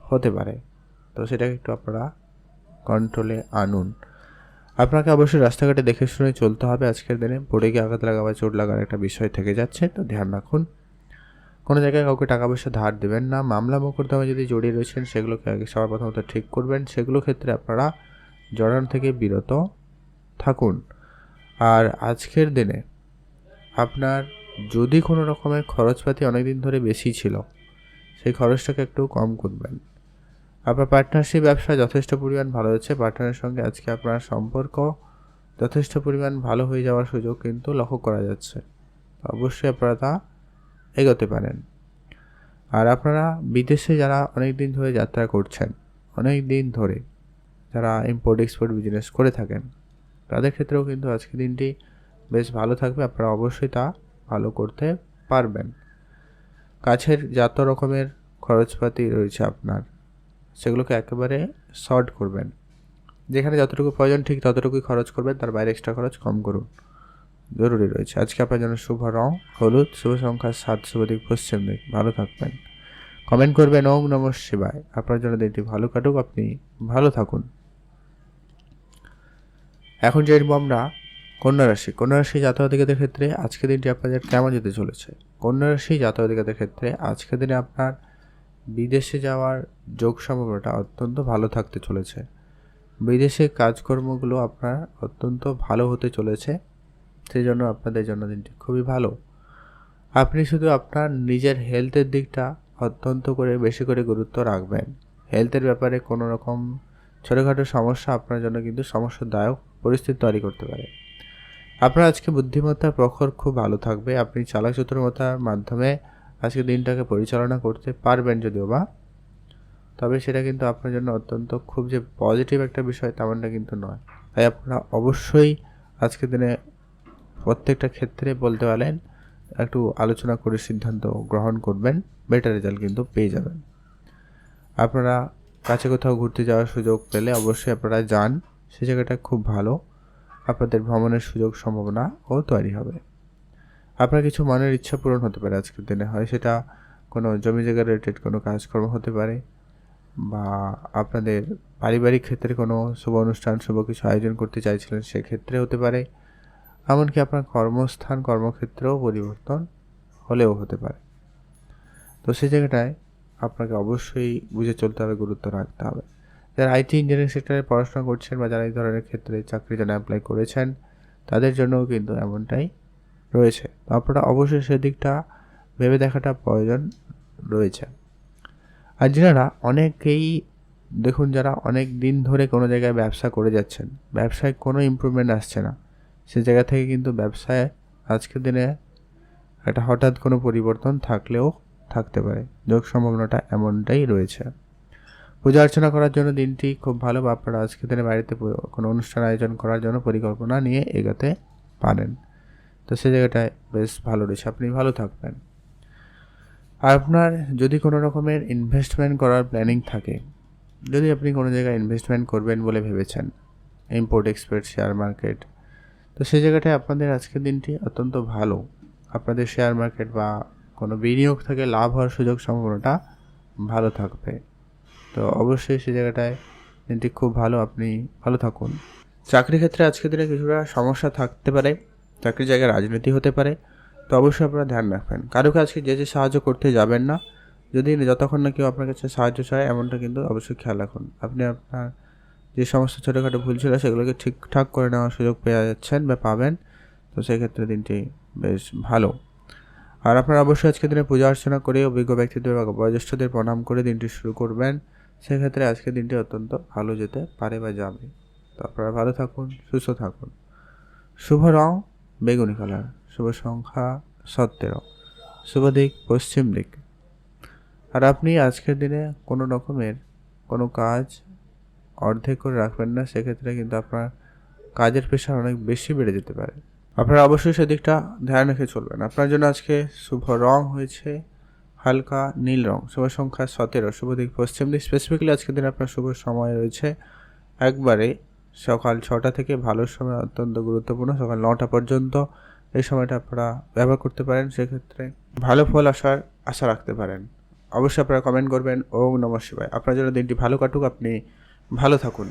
হতে পারে, তো সেটাকে একটু আপনারা কন্ট্রোলে আনুন। আপনাকে অবশ্যই রাস্তাঘাটে দেখে শুনে চলতে হবে। আজকের দিনে পড়ে গিয়ে আঘাত লাগা বা চোট লাগার একটা বিষয় থেকে যাচ্ছে, তো ধ্যান রাখুন। কোনো জায়গায় কাউকে টাকা পয়সা ধার দেবেন না। মামলা মোকদ্দমা যদি জড়িয়ে রয়েছেন সেগুলোকে আগে সবার প্রথমত ঠিক করবেন। সেগুলো ক্ষেত্রে আপনারা জড়ানো থেকে বিরত থাকুন। আর আজকের দিনে আপনার যদি কোনো রকমের খরচপাতি অনেক দিন ধরে বেশি ছিল, সেই খরচটাকে একটু কম করবেন। আপনার পার্টনারশিপ ব্যবসা যথেষ্ট পরিমাণ ভালো হচ্ছে। পার্টনারের সঙ্গে আজকে আপনার সম্পর্ক যথেষ্ট পরিমাণ ভালো হয়ে যাওয়ার সুযোগ কিন্তু লক্ষ্য করা যাচ্ছে। অবশ্যই আপনারা তা এগোতে পারেন। আর আপনারা বিদেশে যারা অনেক দিন ধরে যাত্রা করছেন, অনেক দিন ধরে যারা ইম্পোর্ট এক্সপোর্ট বিজনেস করে থাকেন, তাদের ক্ষেত্রেও কিন্তু আজকের দিনটি বেশ ভালো থাকবে। আপনারা অবশ্যই তা ভালো করতে পারবেন। কাছের যত রকমের খরচপাতি রয়েছে আপনার, সেগুলোকে একেবারে শর্ট করবেন। যেখানে যতটুকু প্রয়োজন ঠিক ততটুকুই খরচ করবেন, তার বাইরে এক্সট্রা খরচ কম করুন, জরুরি রয়েছে। আজকে আপনার জন্য শুভ রং হলুদ, শুভ সংখ্যা 7, শুভ দিক পশ্চিম দিক। ভালো থাকবেন, কমেন্ট করবেন ওং নমঃ শিবায়। আপনার জন্য দিনটি ভালো কাটুক, আপনি ভালো থাকুন। এখন জানবো আমরা কন্যা রাশি। কন্যা রাশি জাতক-জাতিকাদের ক্ষেত্রে আজকের দিনটি আপনাদের কেমন যেতে চলেছে। কন্যা রাশি জাতক-জাতিকাদের ক্ষেত্রে আজকের দিনে আপনার বিদেশে যাওয়ার যোগ সম্ভাবনাটা অত্যন্ত ভালো থাকতে চলেছে। বিদেশে কাজকর্মগুলো আপনার অত্যন্ত ভালো হতে চলেছে, সেই জন্য আপনাদের জন্য দিনটি খুবই ভালো। আপনি শুধু আপনার নিজের হেলথের দিকটা অত্যন্ত করে বেশি করে গুরুত্ব রাখবেন। হেলথের ব্যাপারে কোনো রকম ছোটোখাটো সমস্যা আপনার জন্য কিন্তু সমস্যাদায়ক পরিস্থিতি তৈরি করতে পারে। আপনার আজকে বুদ্ধিমত্তার প্রখর খুব ভালো থাকবে। আপনি চালাক চতুরতার মাধ্যমে আজকে দিনটাকে পরিচালনা করতে পারবেন যদিও বা, তবে সেটা কিন্তু আপনার জন্য অত্যন্ত খুব যে পজিটিভ একটা বিষয় তেমনটা কিন্তু নয়। তাই আপনারা অবশ্যই আজকের দিনে প্রত্যেকটা ক্ষেত্রে বলতে পারেন একটু আলোচনা করে সিদ্ধান্ত গ্রহণ করবেন, বেটার রেজাল্ট কিন্তু পেয়ে যাবেন। আপনারা কাছে কোথাও ঘুরতে যাওয়ার সুযোগ পেলে অবশ্যই আপনারা যান। সেই জায়গাটা খুব ভালো, আপনাদের ভ্রমণের সুযোগ সম্ভাবনাও তৈরি হবে। আপনার কিছু মনের ইচ্ছা পূরণ হতে পারে আজকের দিনে, হয় সেটা কোনো জমি জায়গা রিলেটেড কোনো কাজকর্ম হতে পারে, বা আপনাদের পারিবারিক ক্ষেত্রে কোনো শুভ অনুষ্ঠান, শুভ কিছু আয়োজন করতে চাইছিলেন সেক্ষেত্রে হতে পারে, এমনকি আপনার কর্মস্থান, কর্মক্ষেত্রেও পরিবর্তন হলেও হতে পারে। তো সেই জায়গাটায় আপনাকে অবশ্যই বুঝে চলতে হবে, গুরুত্ব রাখতে হবে। যারা আইটি ইঞ্জিনিয়ারিং সেক্টরে পড়াশোনা করছেন বা যারা এই ধরনের ক্ষেত্রে চাকরির জন্য অ্যাপ্লাই করেছেন, তাদের জন্যও কিন্তু এমনটাই রয়েছে। তো আপনারা অবশ্যই সেদিকটা ভেবে দেখাটা প্রয়োজন রয়েছে। আর যারা অনেকেই দেখুন, যারা অনেক দিন ধরে কোনো জায়গায় ব্যবসা করে যাচ্ছেন, ব্যবসায় কোনো ইমপ্রুভমেন্ট আসছে না, সে জায়গা থেকে কিন্তু ব্যবসায় আজকের দিনে একটা হঠাৎ কোনো পরিবর্তন থাকলেও থাকতে পারে, যোগ সম্ভাবনাটা এমনটাই রয়েছে। পূজা অর্চনা করার জন্য দিনটি খুব ভালো, বা আপনারা আজকের দিনে বাড়িতে কোনো অনুষ্ঠান আয়োজন করার জন্য পরিকল্পনা নিয়ে এগোতে পারেন। তো সেই জায়গাটায় বেশ ভালো রয়েছে, আপনি ভালো থাকবেন। আর আপনার যদি কোনো রকমের ইনভেস্টমেন্ট করার প্ল্যানিং থাকে, যদি আপনি কোনো জায়গায় ইনভেস্টমেন্ট করবেন বলে ভেবেছেন, ইম্পোর্ট এক্সপোর্ট, শেয়ার মার্কেট, তো সেই জায়গাটায় আপনাদের আজকের দিনটি অত্যন্ত ভালো। আপনাদের শেয়ার মার্কেট বা কোনো বিনিয়োগ থেকে লাভ হওয়ার সুযোগ সম্ভাবনাটা ভালো থাকবে। তো অবশ্যই সেই জায়গাটায় দিনটি খুব ভালো, আপনি ভালো থাকুন। চাকরি ক্ষেত্রে আজকের দিনে কিছুটা সমস্যা থাকতে পারে, চাকরির জায়গায় রাজনীতি হতে পারে, তো অবশ্যই আপনারা ধ্যান রাখবেন। কারোকে আজকে যে সাহায্য করতে যাবেন না, যদি যতক্ষণ না কেউ আপনার কাছে সাহায্য চায়, এমনটা কিন্তু অবশ্যই খেয়াল রাখুন। আপনি আপনার যে সমস্ত ছোটোখাটো ভুল ছিল সেগুলোকে ঠিকঠাক করে নেওয়ার সুযোগ পেয়ে যাচ্ছেন বা পাবেন। তো সেক্ষেত্রে দিনটি বেশ ভালো। আর আপনারা অবশ্যই আজকের দিনে পূজা অর্চনা করে অভিজ্ঞ ব্যক্তিদের বা বয়োজ্যেষ্ঠদের প্রণাম করে দিনটি শুরু করবেন। সেক্ষেত্রে আজকের দিনটি অত্যন্ত ভালো যেতে পারে বা যাবে। তো আপনারা ভালো থাকুন, সুস্থ থাকুন। শুভ রং বেগুনি কালার, শুভ সংখ্যা 17, শুভ দিক পশ্চিম দিক। আর আপনি আজকের দিনে কোনো রকমের কোনো কাজ অর্ধেক করে রাখবেন না, সেক্ষেত্রে কিন্তু আপনার কাজের প্রেশার অনেক বেশি বেড়ে যেতে পারে। আপনারা অবশ্যই সেদিকটা ধ্যান রেখে চলবেন। আপনার জন্য আজকে শুভ রং হয়েছে হালকা নীল রং, শুভ সংখ্যা 17, শুভ দিক পশ্চিম দিক। স্পেসিফিক্যালি আজকের দিনে আপনার শুভ সময় রয়েছে একবারে সকাল 6টা থেকে, ভালো সময় অত্যন্ত গুরুত্বপূর্ণ সকাল 9টা পর্যন্ত। এই সময়টা আপনারা ব্যবহার করতে পারেন, সেক্ষেত্রে ভালো ফল আশা রাখতে পারেন। অবশ্যই আপনারা কমেন্ট করবেন। ওম নমঃ শিবায়। আপনার জন্য দিনটি ভালো কাটুক, আপনি ভালো থাকুন।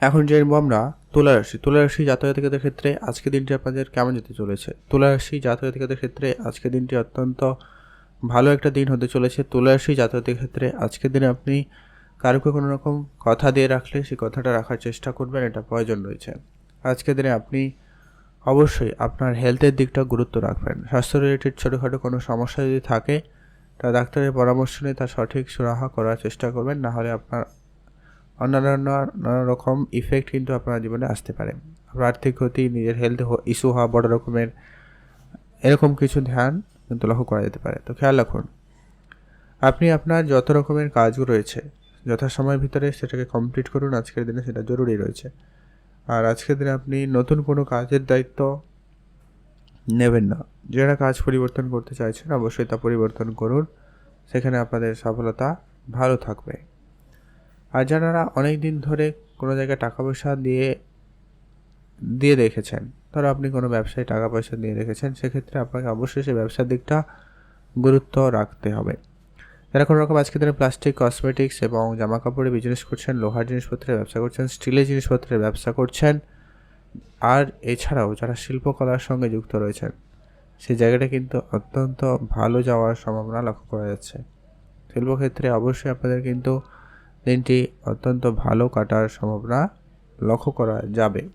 এখন জানবো আমরা তুলা রাশি। তুলা রাশি জাতক-জাতিকাদের ক্ষেত্রে আজকে দিনটি আপনাদের কেমন যেতে চলেছে। তুলা রাশি জাতক-জাতিকাদের ক্ষেত্রে আজকে দিনটি অত্যন্ত ভালো একটা দিন হতে চলেছে। তুলা রাশি জাতক-জাতিকাদের ক্ষেত্রে আজকের দিনে আপনি কারোকে কোনো রকম কথা দিয়ে রাখলে সেই কথাটা রাখার চেষ্টা করবেন, এটা প্রয়োজন রয়েছে। আজকের দিনে আপনি অবশ্যই আপনার হেলথের দিকটা গুরুত্ব রাখবেন। স্বাস্থ্য রিলেটেড ছোটোখাটো কোনো সমস্যা যদি থাকে, তা ডাক্তারের পরামর্শ নিয়ে তার সঠিক সুরাহা করার চেষ্টা করবেন, না হলে আপনার অন্যান্য নানা রকম ইফেক্ট কিন্তু আপনার জীবনে আসতে পারে। আপনার আর্থিক ক্ষতি, নিজের হেলথ ইস্যু হওয়া, বড় রকমের এরকম কিছু ধ্যান কিন্তু লক্ষ্য করা যেতে পারে। তো খেয়াল রাখুন, আপনি আপনার যত রকমের কাজগুলো রয়েছে যথাসময়ের ভিতরে সেটাকে কমপ্লিট করুন। আজকের দিনে সেটা জরুরি রয়েছে। আর আজকের দিনে আপনি নতুন কোনো কাজের দায়িত্ব নেবেন না। যারা কাজ পরিবর্তন করতে চাইছেন অবশ্যই তা পরিবর্তন করুন, সেখানে আপনাদের সফলতা ভালো থাকবে। আর যারা অনেক দিন ধরে কোনো জায়গায় টাকা পয়সা দিয়ে রেখেছেন, ধরো আপনি কোনো ব্যবসায় টাকা পয়সা দিয়ে রেখেছেন, সেক্ষেত্রে আপনাকে অবশ্যই সেই ব্যবসার দিকটা গুরুত্ব রাখতে হবে। যারা কোনো রকম আজকের দিনে প্লাস্টিক, কসমেটিক্স এবং জামা কাপড়ের বিজনেস করছেন, লোহার জিনিসপত্রের ব্যবসা করছেন, স্টিলের জিনিসপত্রের ব্যবসা করছেন, আর এছাড়াও যারা শিল্পকলার সঙ্গে যুক্ত রয়েছেন, সেই জায়গাটা কিন্তু অত্যন্ত ভালো যাওয়ার সম্ভাবনা লক্ষ্য করা যাচ্ছে। শিল্পক্ষেত্রে অবশ্যই আপনাদের কিন্তু দিনটি অত্যন্ত ভালো কাটার সম্ভাবনা লক্ষ্য করা যাবে।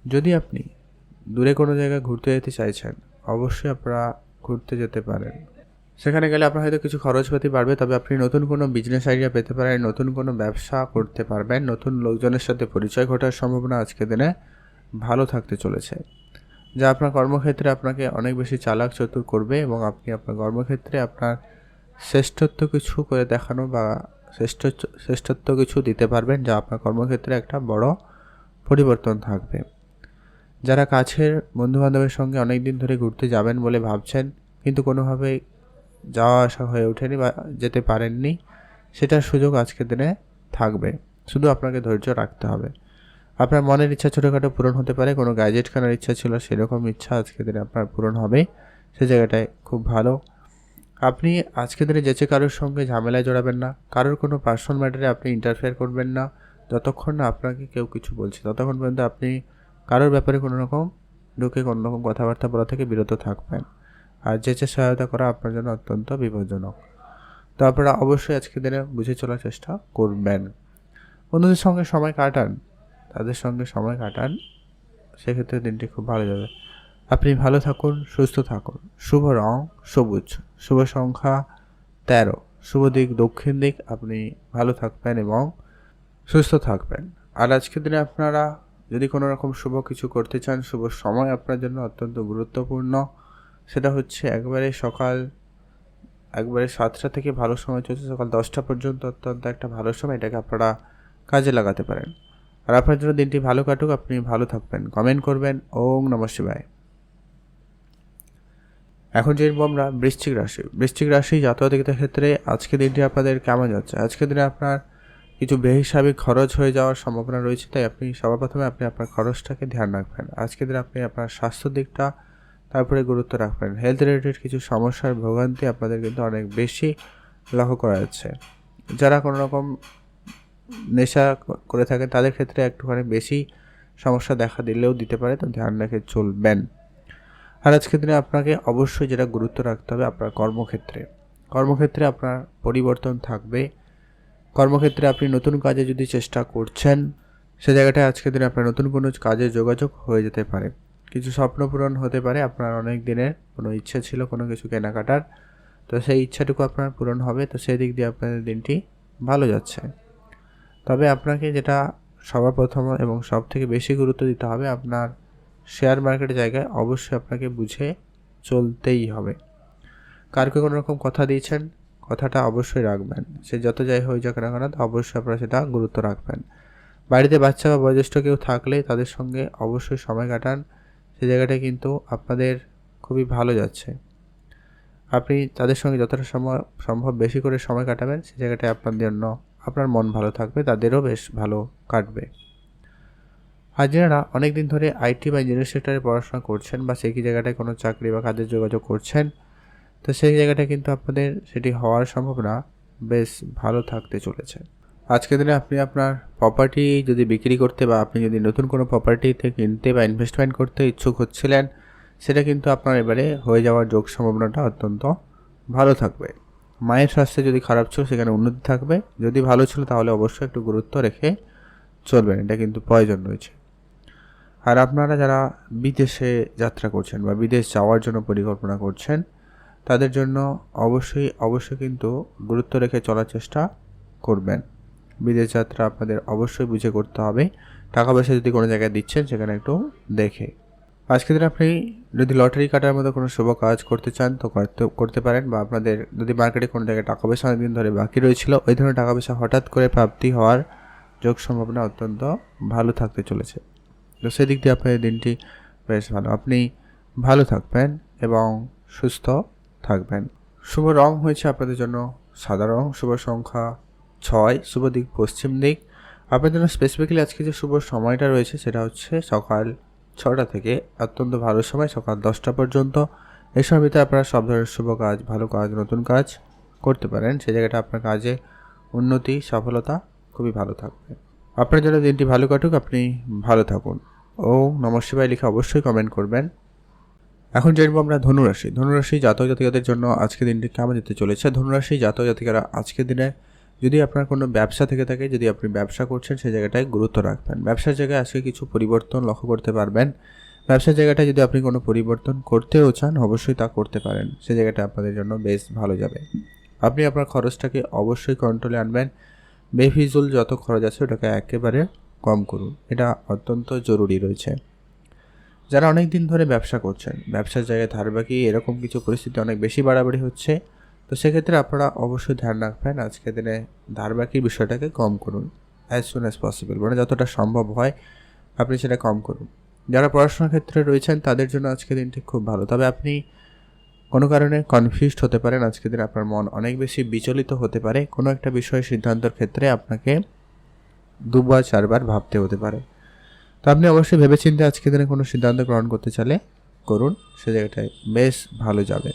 যদি আপনি দূরে কোনো জায়গায় ঘুরতে যেতে চাইছেন, অবশ্যই আপনারা ঘুরতে যেতে পারেন। সেখানে গেলে আপনার হয়তো কিছু খরচপাতি বাড়বে, তবে আপনি নতুন কোনো বিজনেস আইডিয়া পেতে পারেন, নতুন কোনো ব্যবসা করতে পারবেন, নতুন লোকজনের সাথে পরিচয় ঘটার সম্ভাবনা আজকের দিনে ভালো থাকতে চলেছে, যা আপনার কর্মক্ষেত্রে আপনাকে অনেক বেশি চালাক চতুর করবে এবং আপনি আপনার কর্মক্ষেত্রে আপনার শ্রেষ্ঠত্ব কিছু করে দেখানো বা শ্রেষ্ঠত্ব কিছু দিতে পারবেন, যা আপনার কর্মক্ষেত্রে একটা বড় পরিবর্তন থাকবে। যারা কাছের বন্ধুবান্ধবের সঙ্গে অনেক দিন ধরে ঘুরতে যাবেন বলে ভাবছেন, কিন্তু কোনোভাবে যাওয়া আসা হয়ে ওঠেনি বা যেতে পারেননি, সেটার সুযোগ আজকের দিনে থাকবে। শুধু আপনাকে ধৈর্য রাখতে হবে। আপনার মনের ইচ্ছা ছোটোখাটো পূরণ হতে পারে, কোনো গ্যাজেট কেনার ইচ্ছা ছিল সেরকম ইচ্ছা আজকের দিনে আপনার পূরণ হবে, সে জায়গাটায় খুব ভালো। আপনি আজকের দিনে যেচে কারোর সঙ্গে ঝামেলায় জড়াবেন না, কারোর কোনো পার্সোনাল ম্যাটারে আপনি ইন্টারফেয়ার করবেন না। যতক্ষণ না আপনাকে কেউ কিছু বলছে ততক্ষণ পর্যন্ত আপনি কারোর ব্যাপারে কোনো রকম ঢুকে কোনো রকম কথাবার্তা বলা থেকে বিরত থাকবেন। আর যেচে সহায়তা করা আপনার জন্য অত্যন্ত বিপজ্জনক। তো আপনারা অবশ্যই আজকের দিনে বুঝে চলার চেষ্টা করবেন। বন্ধুদের সঙ্গে সময় কাটান, তাদের সঙ্গে সময় কাটান, সেক্ষেত্রে দিনটি খুব ভালো যাবে। আপনি ভালো থাকুন, সুস্থ থাকুন। শুভ রং সবুজ, শুভ সংখ্যা 13, শুভ দিক দক্ষিণ দিক। আপনি ভালো থাকবেন এবং সুস্থ থাকবেন। আর আজকের দিনে আপনারা যদি কোনো রকম শুভ কিছু করতে চান, শুভ সময় আপনার জন্য অত্যন্ত গুরুত্বপূর্ণ। সেটা হচ্ছে একবারে 7টা থেকে ভালো সময় চলছে, সকাল 10টা পর্যন্ত অত্যন্ত একটা ভালো সময়, এটাকে আপনারা কাজে লাগাতে পারেন। আর আপনার জন্য দিনটি ভালো কাটুক, আপনি ভালো থাকবেন। কমেন্ট করবেন ওম নমঃ শিবায়। এখন যে আমরা বৃশ্চিক রাশি জাতকদের ক্ষেত্রে আজকের দিনটি আপনাদের কেমন যাচ্ছে? আজকের দিনে আপনার কিছু বেহিসাবি খরচ হয়ে যাওয়ার সম্ভাবনা রয়েছে, তাই আপনি সবার প্রথমে আপনি আপনার খরচটাকে ধ্যান রাখবেন। আজকের দিনে আপনি আপনার স্বাস্থ্য দিকটা তারপরে গুরুত্ব রাখবেন। হেলথ রিলেটেড কিছু সমস্যার ভোগান্তি আপনাদের কিন্তু অনেক বেশি লক্ষ্য করা যাচ্ছে। যারা কোনো রকম নেশা করে থাকেন তাদের ক্ষেত্রে একটুখানি বেশি সমস্যা দেখা দিলেও দিতে পারে, তো ধ্যান রেখে চলবেন। আর আজকের দিনে আপনাকে অবশ্যই যেটা গুরুত্ব রাখতে হবে আপনার কর্মক্ষেত্রে আপনার পরিবর্তন থাকবে। কর্মক্ষেত্রে আপনি নতুন কাজে যদি চেষ্টা করছেন, সে জায়গাটায় আজকের দিনে আপনার নতুন কোনো কাজে যোগাযোগ হয়ে যেতে পারে। কিছু স্বপ্ন পূরণ হতে পারে, আপনার অনেক দিনের কোনো ইচ্ছে ছিল কোনো কিছু কেনাকাটার, তো সেই ইচ্ছাটুকু আপনার পূরণ হবে। তো সেই দিক দিয়ে আপনাদের দিনটি ভালো যাচ্ছে। তবে আপনাকে যেটা সবার প্রথম এবং সব থেকে বেশি গুরুত্ব দিতে হবে, আপনার শেয়ার মার্কেটের জায়গায় অবশ্যই আপনাকে বুঝে চলতেই হবে। কারকে কোনো রকম কথা দিয়েছেন, কথাটা অবশ্যই রাখবেন। সে যত যাই হয়ে যাক না কেন, অবশ্যই আপনারা সেটা গুরুত্ব রাখবেন। বাড়িতে বাচ্চা বা বয়োজ্যেষ্ঠ কেউ থাকলে তাদের সঙ্গে অবশ্যই সময় কাটান, সে জায়গাটা কিন্তু আপনাদের খুবই ভালো যাচ্ছে। আপনি তাদের সঙ্গে যতটা সম্ভব বেশি করে সময় কাটাবেন, সে জায়গাটায় আপনার জন্য আপনার মন ভালো থাকবে, তাদেরও বেশ ভালো কাটবে। আর যারা অনেক দিন ধরে আইটি বা ইঞ্জিনিয়ারিং সেক্টরে পড়াশোনা করছেন বা সেই জায়গাটায় কোনো চাকরি বা কাজের যোগাযোগ করছেন, তো সেই জায়গাটা কিন্তু আপনাদের সেটি হওয়ার সম্ভাবনা বেশ ভালো থাকতে চলেছে। আজকের দিনে আপনি আপনার প্রপার্টি যদি বিক্রি করতে বা আপনি যদি নতুন কোনো প্রপার্টিতে কিনতে বা ইনভেস্টমেন্ট করতে ইচ্ছুক হচ্ছিলেন, সেটা কিন্তু আপনার এবারে হয়ে যাওয়ার যোগ সম্ভাবনাটা অত্যন্ত ভালো থাকবে। মায়ের স্বাস্থ্য যদি খারাপ ছিল সেখানে উন্নতি থাকবে, যদি ভালো ছিল তাহলে অবশ্যই একটু গুরুত্ব রেখে চলবেন, এটা কিন্তু প্রয়োজন রয়েছে। আর আপনারা যারা বিদেশে যাত্রা করছেন বা বিদেশ যাওয়ার জন্য পরিকল্পনা করছেন, তাদের জন্য অবশ্যই কিন্তু গুরুত্ব রেখে চলার চেষ্টা করবেন। বিদেশ যাত্রা আপনাদের অবশ্যই বুঝে করতে হবে। টাকা পয়সা যদি কোনো জায়গায় দিচ্ছেন সেখানে একটু দেখে। আজকের দিন আপনি যদি লটারি কাটার মতো কোনো শুভ কাজ করতে চান তো করতে পারেন, বা আপনাদের যদি মার্কেটে কোনো জায়গায় টাকা পয়সা অনেকদিন ধরে বাকি রয়েছিল, ওই ধরনের টাকা পয়সা হঠাৎ করে প্রাপ্তি হওয়ার যোগ সম্ভাবনা অত্যন্ত ভালো থাকতে চলেছে। তো সেদিক দিয়ে আপনার দিনটি বেশ ভালো। আপনি ভালো থাকবেন এবং সুস্থ থাকবেন। শুভ রং হয়েছে আপনাদের জন্য সাদা রং, শুভ সংখ্যা 6, শুভ দিক পশ্চিম দিক। আপনাদের জন্য স্পেসিফিক্যালি আজকে যে শুভ সময়টা রয়েছে সেটা হচ্ছে সকাল 6টা থেকে অত্যন্ত ভালো সময় সকাল 10টা পর্যন্ত। এই সময়ের ভিতরে আপনারা সব ধরনের শুভ কাজ, ভালো কাজ, নতুন কাজ করতে পারেন। সেই জায়গাটা আপনার কাজে উন্নতি, সফলতা খুবই ভালো থাকবে। আপনার জন্য দিনটি ভালো কাটুক, আপনি ভালো থাকুন। ওম নমঃ শিবায় লিখে অবশ্যই কমেন্ট করবেন। এখন জানবো আমরা ধনুরাশি জাতক জাতিকাদের জন্য আজকের দিনটি কেমন যেতে চলেছে। ধনুরাশি জাতক জাতিকারা আজকের দিনে যদি আপনার কোনো ব্যবসা থেকে থাকে, যদি আপনি ব্যবসা করছেন সেই জায়গাটায় গুরুত্ব রাখবেন। ব্যবসার জায়গায় আজকে কিছু পরিবর্তন লক্ষ্য করতে পারবেন। ব্যবসার জায়গাটায় যদি আপনি কোনো পরিবর্তন করতেও চান অবশ্যই তা করতে পারেন, সেই জায়গাটা আপনাদের জন্য বেশ ভালো যাবে। আপনি আপনার খরচটাকে অবশ্যই কন্ট্রোলে আনবেন। বেফিজুল যত খরচ আছে ওটাকে একেবারে কম করুন, এটা অত্যন্ত জরুরি রয়েছে। যারা অনেক দিন ধরে ব্যবসা করছেন, ব্যবসার জায়গায় ধারবাকি এরকম কিছু পরিস্থিতি অনেক বেশি বাড়াবাড়ি হচ্ছে, তো সেক্ষেত্রে আপনারা অবশ্যই ধ্যান রাখবেন আজকের দিনে ধারবাকির বিষয়টাকে কম করুন অ্যাজ সুন অ্যাজ পসিবল, মানে যতটা সম্ভব হয় আপনি সেটা কম করুন। যারা পড়াশোনার ক্ষেত্রে রয়েছেন তাদের জন্য আজকের দিনটি খুব ভালো, তবে আপনি কোনো কারণে কনফিউজড হতে পারেন। আজকের দিনে আপনার মন অনেক বেশি বিচলিত হতে পারে। কোনো একটা বিষয়ে সিদ্ধান্তের ক্ষেত্রে আপনাকে 2 বা 4 বার ভাবতে হতে পারে। তো আপনি অবশ্যই ভেবেচিন্তে আজকের দিনে কোনো সিদ্ধান্ত গ্রহণ করতে চাইলে করুন, সে জায়গাটায় বেশ ভালো যাবে।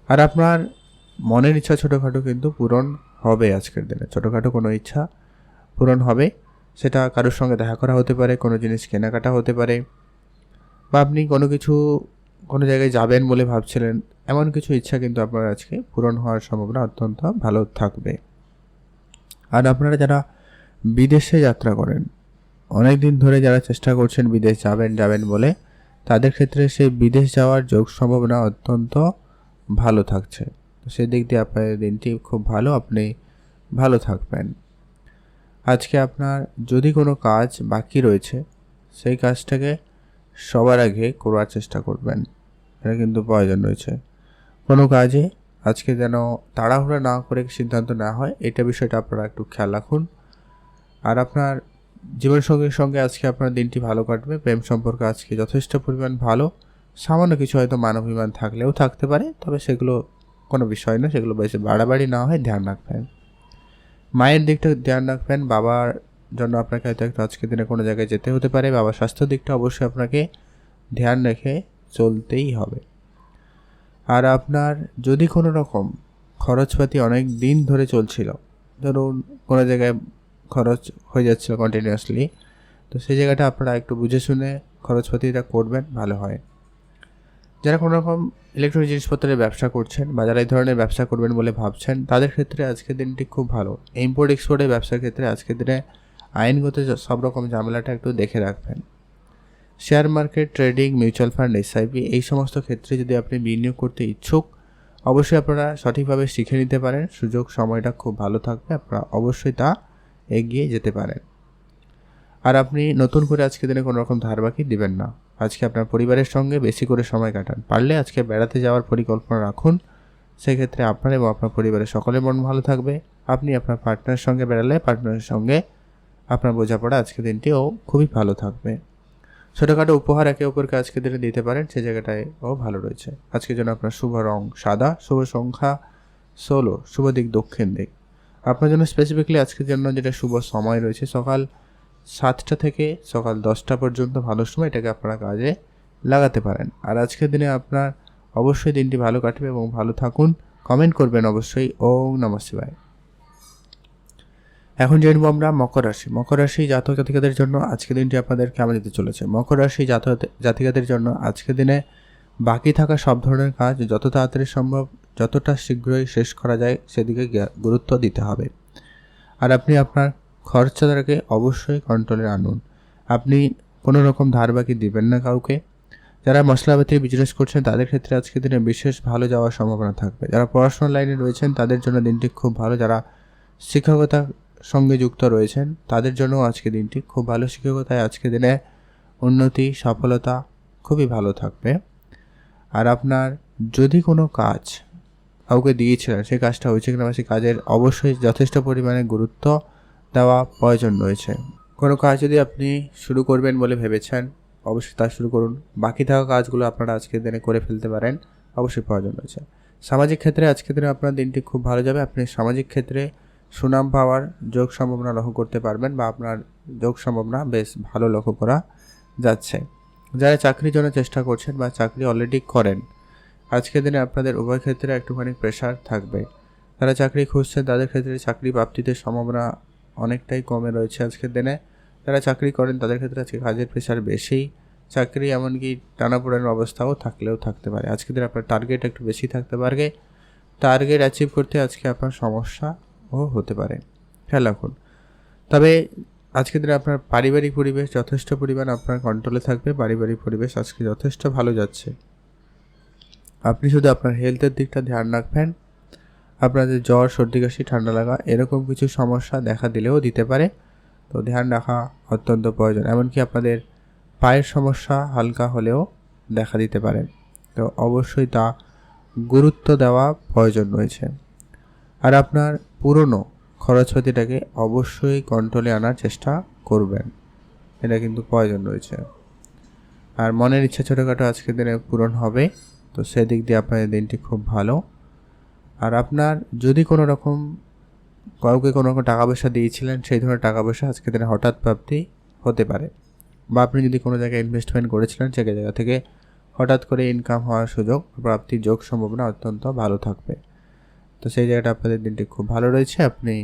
আর আপনার মনের ইচ্ছা ছোটোখাটো কিন্তু পূরণ হবে। আজকের দিনে ছোটোখাটো কোনো ইচ্ছা পূরণ হবে, সেটা কারোর সঙ্গে দেখা করা হতে পারে, কোনো জিনিস কেনাকাটা হতে পারে, বা আপনি কোনো জায়গায় যাবেন বলে ভাবছিলেন, এমন কিছু ইচ্ছা কিন্তু আপনার আজকে পূরণ হওয়ার সম্ভাবনা অত্যন্ত ভালো থাকবে। আর আপনারা যারা বিদেশে যাত্রা করেন, অনেক দিন ধরে যারা চেষ্টা করছেন বিদেশ যাবেন বলে, তাদের ক্ষেত্রে সেই বিদেশ যাওয়ার যোগ সম্ভাবনা অত্যন্ত ভালো থাকছে। তো সেদিক দিয়ে আপনার দিনটি খুব ভালো, আপনি ভালো থাকবেন। আজকে আপনার যদি কোনো কাজ বাকি রয়েছে, সেই কাজটাকে সবার আগে করার চেষ্টা করবেন, এটা কিন্তু প্রয়োজন রয়েছে। কোনো কাজে আজকে যেন তাড়াহুড়া না করে সিদ্ধান্ত না হয়, এটা বিষয়টা আপনারা একটু খেয়াল রাখুন। আর আপনার জীবনসঙ্গীর সঙ্গে আজকে আপনার দিনটি ভালো কাটবে। প্রেম সম্পর্ক আজকে যথেষ্ট পরিমাণ ভালো। সামান্য কিছু হয়তো মানবিমান থাকলেও থাকতে পারে, তবে সেগুলো কোনো বিষয় না, সেগুলো বেশি বাড়াবাড়ি না হয় ধ্যান রাখবেন। মায়ের দিকটা ধ্যান রাখবেন। বাবার জন্য আপনাকে হয়তো একটু আজকের দিনে কোনো জায়গায় যেতে হতে পারে। বাবার স্বাস্থ্য দিকটা অবশ্যই আপনাকে ধ্যান রেখে চলতেই হবে। আর আপনার যদি কোনো রকম খরচপাতি অনেক দিন ধরে চলছিল, ধরুন কোনো জায়গায় খরচ হয়ে যাচ্ছিল কন্টিনিউয়াসলি, তো সেই জায়গাটা আপনারা একটু বুঝে শুনে খরচপাতিটা করবেন, ভালো হয়। যারা কোনো রকম ইলেকট্রনিক জিনিসপত্রের ব্যবসা করছেন বা যারা এই ধরনের ব্যবসা করবেন বলে ভাবছেন, তাদের ক্ষেত্রে আজকের দিনটি খুব ভালো। ইম্পোর্ট এক্সপোর্টের ব্যবসার ক্ষেত্রে আজকের দিনে আইনগত সব রকম ঝামেলাটা একটু দেখে রাখবেন। Share market, trading, mutual fund, SIP, এই সমস্ত ক্ষেত্রে যদি আপনি বিনিয়োগ করতে ইচ্ছুক, অবশ্যই আপনারা সঠিকভাবে শিখে নিতে পারেন। সুযোগ সময়টা খুব ভালো থাকবে, আপনারা অবশ্যই তা এগিয়ে যেতে পারেন। আর আপনি নতুন করে আজকে দিনে কোনো রকম ধার বাকি দিবেন না। আজকে আপনার পরিবারের সঙ্গে বেশি করে সময় কাটান। পারলে আজকে বেড়াতে যাওয়ার পরিকল্পনা রাখুন, সেক্ষেত্রে আপনার এবং আপনার পরিবারের সকলের মন ভালো থাকবে। আপনি আপনার পার্টনারের সঙ্গে বেড়ালে পার্টনারের সঙ্গে আপনার বোঝাপড়া আজকে দিনটিও খুবই ভালো থাকবে। ছোটোখাটো উপহার একে অপরকে আজকে দিনে দিতে পারেন, সে জায়গাটায় ভালো রয়েছে। আজকের জন্য আপনার শুভ রং সাদা, শুভ সংখ্যা 16, শুভ দিক দক্ষিণ দিক। আপনার জন্য স্পেসিফিকলি আজকের জন্য যেটা শুভ সময় রয়েছে, সকাল 7টা থেকে সকাল 10টা পর্যন্ত ভালো সময়, এটাকে আপনারা কাজে লাগাতে পারেন। আর আজকের দিনে আপনার অবশ্যই দিনটি ভালো কাটবে এবং ভালো থাকুন। কমেন্ট করবেন অবশ্যই। ওম নমঃ শিবায়। এখন জানবো আমরা মকর রাশি। মকর রাশি জাতক জাতিকাদের জন্য আজকের দিনটি আপনাদের কেমন যেতে চলেছে। মকর রাশি জাতক জাতিকাদের জন্য আজকের দিনে বাকি থাকা সব ধরনের কাজ যত তাড়াতাড়ি সম্ভব, যতটা শীঘ্রই শেষ করা যায় সেদিকে গুরুত্ব দিতে হবে। আর আপনি আপনার খরচাটাকে অবশ্যই কন্ট্রোলে আনুন। আপনি কোনো রকম ধার বাকি দিবেন না কাউকে। যারা মশলাপাতির বিজনেস করছেন তাদের ক্ষেত্রে আজকের দিনে বিশেষ ভালো যাওয়ার সম্ভাবনা থাকবে। যারা পড়াশোনার লাইনে রয়েছেন তাদের জন্য দিনটি খুব ভালো। যারা শিক্ষকতার সঙ্গে যুক্ত রয়েছেন তাদের জন্য আজকের দিনটি খুব ভালো। শিক্ষকতায় আজকের দিনে উন্নতি, সফলতা খুবই ভালো থাকবে। আর আপনার যদি কোনো কাজ কাউকে দিয়েছিলেন, সেই কাজটা হয়েছে কিনা সেই কাজের অবশ্যই যথেষ্ট পরিমাণে গুরুত্ব দেওয়া প্রয়োজন রয়েছে। কোনো কাজ যদি আপনি শুরু করবেন বলে ভেবেছেন, অবশ্যই তা শুরু করুন। বাকি থাকা কাজগুলো আপনারা আজকের দিনে করে ফেলতে পারেন, অবশ্যই প্রয়োজন রয়েছে। সামাজিক ক্ষেত্রে আজকের দিনে আপনার দিনটি খুব ভালো যাবে। আপনি সামাজিক ক্ষেত্রে সুনাম পাওয়ার যোগ সম্ভাবনা লক্ষ্য করতে পারবেন, বা আপনার যোগ সম্ভাবনা বেশ ভালো লক্ষ্য করা যাচ্ছে। যারা চাকরির জন্য চেষ্টা করছেন বা চাকরি অলরেডি করেন, আজকের দিনে আপনাদের উভয় ক্ষেত্রে একটুখানি প্রেশার থাকবে। যারা চাকরি খুঁজছেন তাদের ক্ষেত্রে চাকরি প্রাপ্তিতে সম্ভাবনা অনেকটাই কমে রয়েছে আজকের দিনে। যারা চাকরি করেন তাদের ক্ষেত্রে আজকে কাজের প্রেশার বেশি, চাকরি এমনকি টানাপোড়েনের অবস্থাও থাকলেও থাকতে পারে। আজকের দিনে আপনার টার্গেট একটু বেশি থাকতে পারে। টার্গেট অ্যাচিভ করতে আজকে আপনার সমস্যাও হতে পারে, খেয়াল রাখুন। তবে আজকের দিনে আপনার পারিবারিক পরিবেশ যথেষ্ট পরিমাণ আপনার কন্ট্রোলে থাকবে। পারিবারিক পরিবেশ আজকে যথেষ্ট ভালো যাচ্ছে। আপনি শুধু আপনার হেলথের দিকটা ধ্যান রাখবেন। আপনাদের জ্বর, সর্দি, কাশি, ঠান্ডা লাগা এরকম কিছু সমস্যা দেখা দিলেও দিতে পারে, তো ধ্যান রাখা অত্যন্ত প্রয়োজন। এমনকি আপনাদের পায়ের সমস্যা হালকা হলেও দেখা দিতে পারে, তো অবশ্যই তা গুরুত্ব দেওয়া প্রয়োজন রয়েছে। আর আপনার পুরনো খরচপাতিটাকে অবশ্যই কন্ট্রোলে আনার চেষ্টা করবেন, এটা কিন্তু প্রয়োজন রয়েছে। আর মনের ইচ্ছা ছোটোখাটো আজকের দিনে পূরণ হবে, তো সেদিক দিয়ে আপনাদের দিনটি খুব ভালো। আর আপনার যদি কোনো রকম কাউকে কোনো রকম টাকা পয়সা দিয়েছিলেন, সেই ধরনের টাকা পয়সা আজকে দিনে হঠাৎ প্রাপ্তি হতে পারে, বা আপনি যদি কোনো জায়গায় ইনভেস্টমেন্ট করেছিলেন সেই জায়গা থেকে হঠাৎ করে ইনকাম হওয়ার সুযোগ, প্রাপ্তির যোগ সম্ভাবনা অত্যন্ত ভালো থাকবে। তো সেই জায়গাটা আপনাদের দিনটি খুব ভালো রয়েছে, আপনি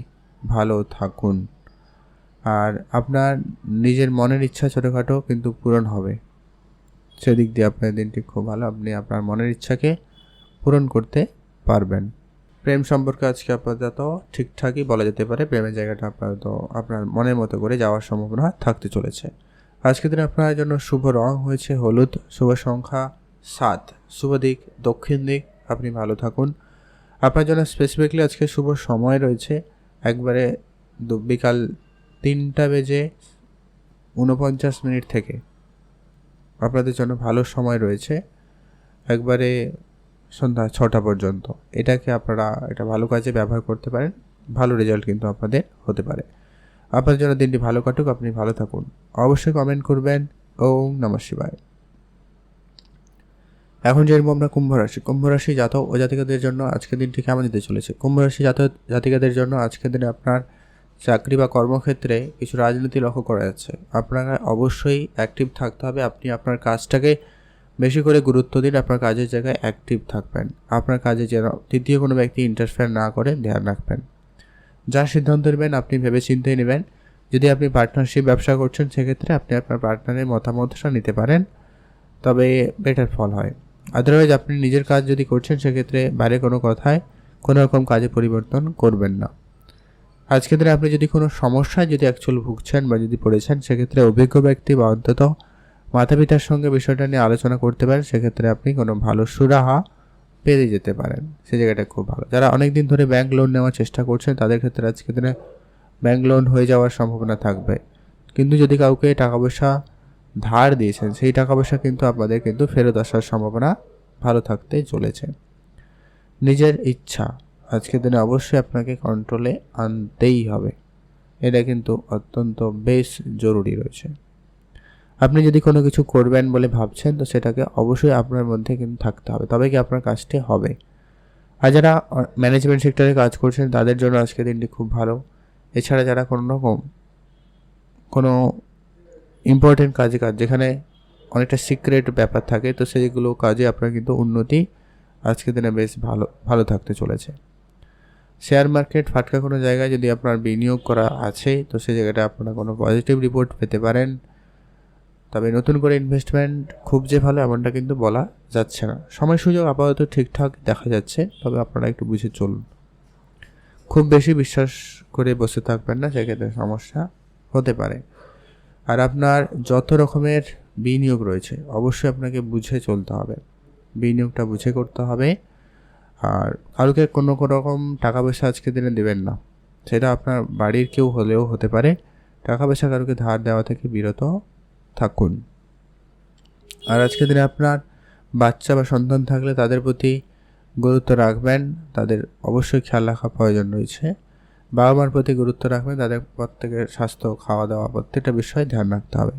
ভালো থাকুন। আর আপনার নিজের মনের ইচ্ছা ছোটোখাটো কিন্তু পূরণ হবে, সেদিক দিয়ে আপনার দিনটি খুব ভালো, আপনি আপনার মনের ইচ্ছাকে পূরণ করতে পারবেন। প্রেম সম্পর্কে আজকে আপাতত ঠিকঠাকই বলা যেতে পারে, প্রেমের জায়গাটা আপাতত আপনার মনের মতো করে যাওয়ার সম্ভাবনা থাকতে চলেছে। আজকের দিনে আপনার জন্য শুভ রং হয়েছে হলুদ, শুভ সংখ্যা 7, শুভ দিক দক্ষিণ দিক, আপনি ভালো থাকুন। আপনার জন্য স্পেসিফিকলি আজকে শুভ সময় রয়েছে একবারে বিকাল 3:49 থেকে আপনাদের জন্য ভালো সময় রয়েছে একবারে সন্ধ্যা 6টা পর্যন্ত। এটা ভালো কাজে ব্যবহার করতে পারেন, ভালো রেজাল্ট কিন্তু আপনাদের হতে পারে। আপনার জন্য দিনটি ভালো কাটুক, আপনি ভালো থাকুন। অবশ্যই কমেন্ট করবেন। ওম নমঃ শিবায়। এখন যেরকম আমরা কুম্ভ রাশি জাতক ও জাতিকাদের জন্য আজকের দিনটি কেমন যেতে চলেছে। কুম্ভ রাশি জাতক জাতিকাদের জন্য আজকের দিনে আপনার চাকরি বা কর্মক্ষেত্রে কিছু রাজনীতি লক্ষ্য করা যাচ্ছে। আপনারা অবশ্যই অ্যাক্টিভ থাকতে হবে, আপনি আপনার কাজটাকে বেশি করে গুরুত্ব দিন, আপনার কাজের জায়গায় অ্যাক্টিভ থাকবেন, আপনার কাজে যেন তৃতীয় কোনো ব্যক্তি ইন্টারফেয়ার না করে ধ্যান রাখবেন। যা সিদ্ধান্ত নেবেন আপনি ভেবে চিন্তেই নেবেন। যদি আপনি পার্টনারশিপ ব্যবসা করছেন সেক্ষেত্রে আপনি আপনার পার্টনারের মতামতটা নিতে পারেন, তবে বেটার ফল হয়। আদারওয়াইজ আপনি নিজের কাজ যদি করছেন সেক্ষেত্রে বাইরে কোনো কথায় কোনো রকম কাজে পরিবর্তন করবেন না। আজকের দিনে আপনি যদি কোনো সমস্যায় যদি অ্যাকচুয়ালি ভুগছেন বা যদি পড়েছেন সেক্ষেত্রে অভিজ্ঞ ব্যক্তি বা অন্তত মাতা পিতার সঙ্গে বিষয়টা নিয়ে আলোচনা করতে পারেন, সেক্ষেত্রে আপনি কোনো ভালো সুরাহা পেয়ে যেতে পারেন, সেই জায়গাটা খুব ভালো। যারা অনেক দিন ধরে ব্যাংক লোন নেওয়ার চেষ্টা করছেন তাদের ক্ষেত্রে আজকের দিনে ব্যাংক লোন হয়ে যাওয়ার সম্ভাবনা থাকবে। কিন্তু যদি কাউকে টাকা পয়সা ধার দিয়েছেন সেই টাকা পয়সা কিন্তু আপনাদের কিন্তু ফেরত আসার সম্ভাবনা ভালো থাকতে চলেছে। নিজের ইচ্ছা আজকের দিনে অবশ্যই আপনাকে কন্ট্রোলে আনতেই হবে, এটা কিন্তু অত্যন্ত বেশ জরুরি রয়েছে। আপনি যদি কোনো কিছু করবেন বলে ভাবছেন তো সেটাকে অবশ্যই আপনার মধ্যে কিন্তু থাকতে হবে, তবে কি আপনার কাজটি হবে। আর যারা ম্যানেজমেন্ট সেক্টরে কাজ করছেন তাদের জন্য আজকের দিনটি খুব ভালো। এছাড়া যারা কোনো ইম্পর্টেন্ট কাজ যেখানে অনেকটা সিক্রেট ব্যাপার থাকে তো সেইগুলো কাজে আপনার কিন্তু উন্নতি আজকের দিনে বেশ ভালো থাকতে চলেছে। শেয়ার মার্কেট ফাটকা কোনো জায়গায় যদি আপনার বিনিয়োগ করা আছে তো সেই জায়গাটা আপনারা কোনো পজিটিভ রিপোর্ট পেতে পারেন, তবে নতুন করে ইনভেস্টমেন্ট খুব যে ভালো এমনটা কিন্তু বলা যাচ্ছে না। সময় সুযোগ আপাতত ঠিকঠাক দেখা যাচ্ছে, তবে আপনারা একটু বুঝে চলুন। খুব বেশি বিশ্বাস করে বসে থাকবেন না, সেক্ষেত্রে সমস্যা হতে পারে। আর আপনার যত রকমের বিনিয়োগ রয়েছে অবশ্যই আপনাকে বুঝে চলতে হবে, বিনিয়োগটা বুঝে করতে হবে। আর কারোকে কোনো রকম টাকা পয়সা আজকের দিনে দেবেন না, সেটা আপনার বাড়ির কেউ হলেও হতে পারে। টাকা পয়সা কারোকে ধার দেওয়া থেকে বিরত থাকুন। আর আজকের দিনে আপনার বাচ্চা বা সন্তান থাকলে তাদের প্রতি গুরুত্ব রাখবেন, তাদের অবশ্যই খেয়াল রাখা প্রয়োজন রয়েছে। বাবা মার প্রতি গুরুত্ব রাখবেন, তাদের প্রত্যেকের স্বাস্থ্য খাওয়া দাওয়া প্রত্যেকটা বিষয়ে ধ্যান রাখতে হবে।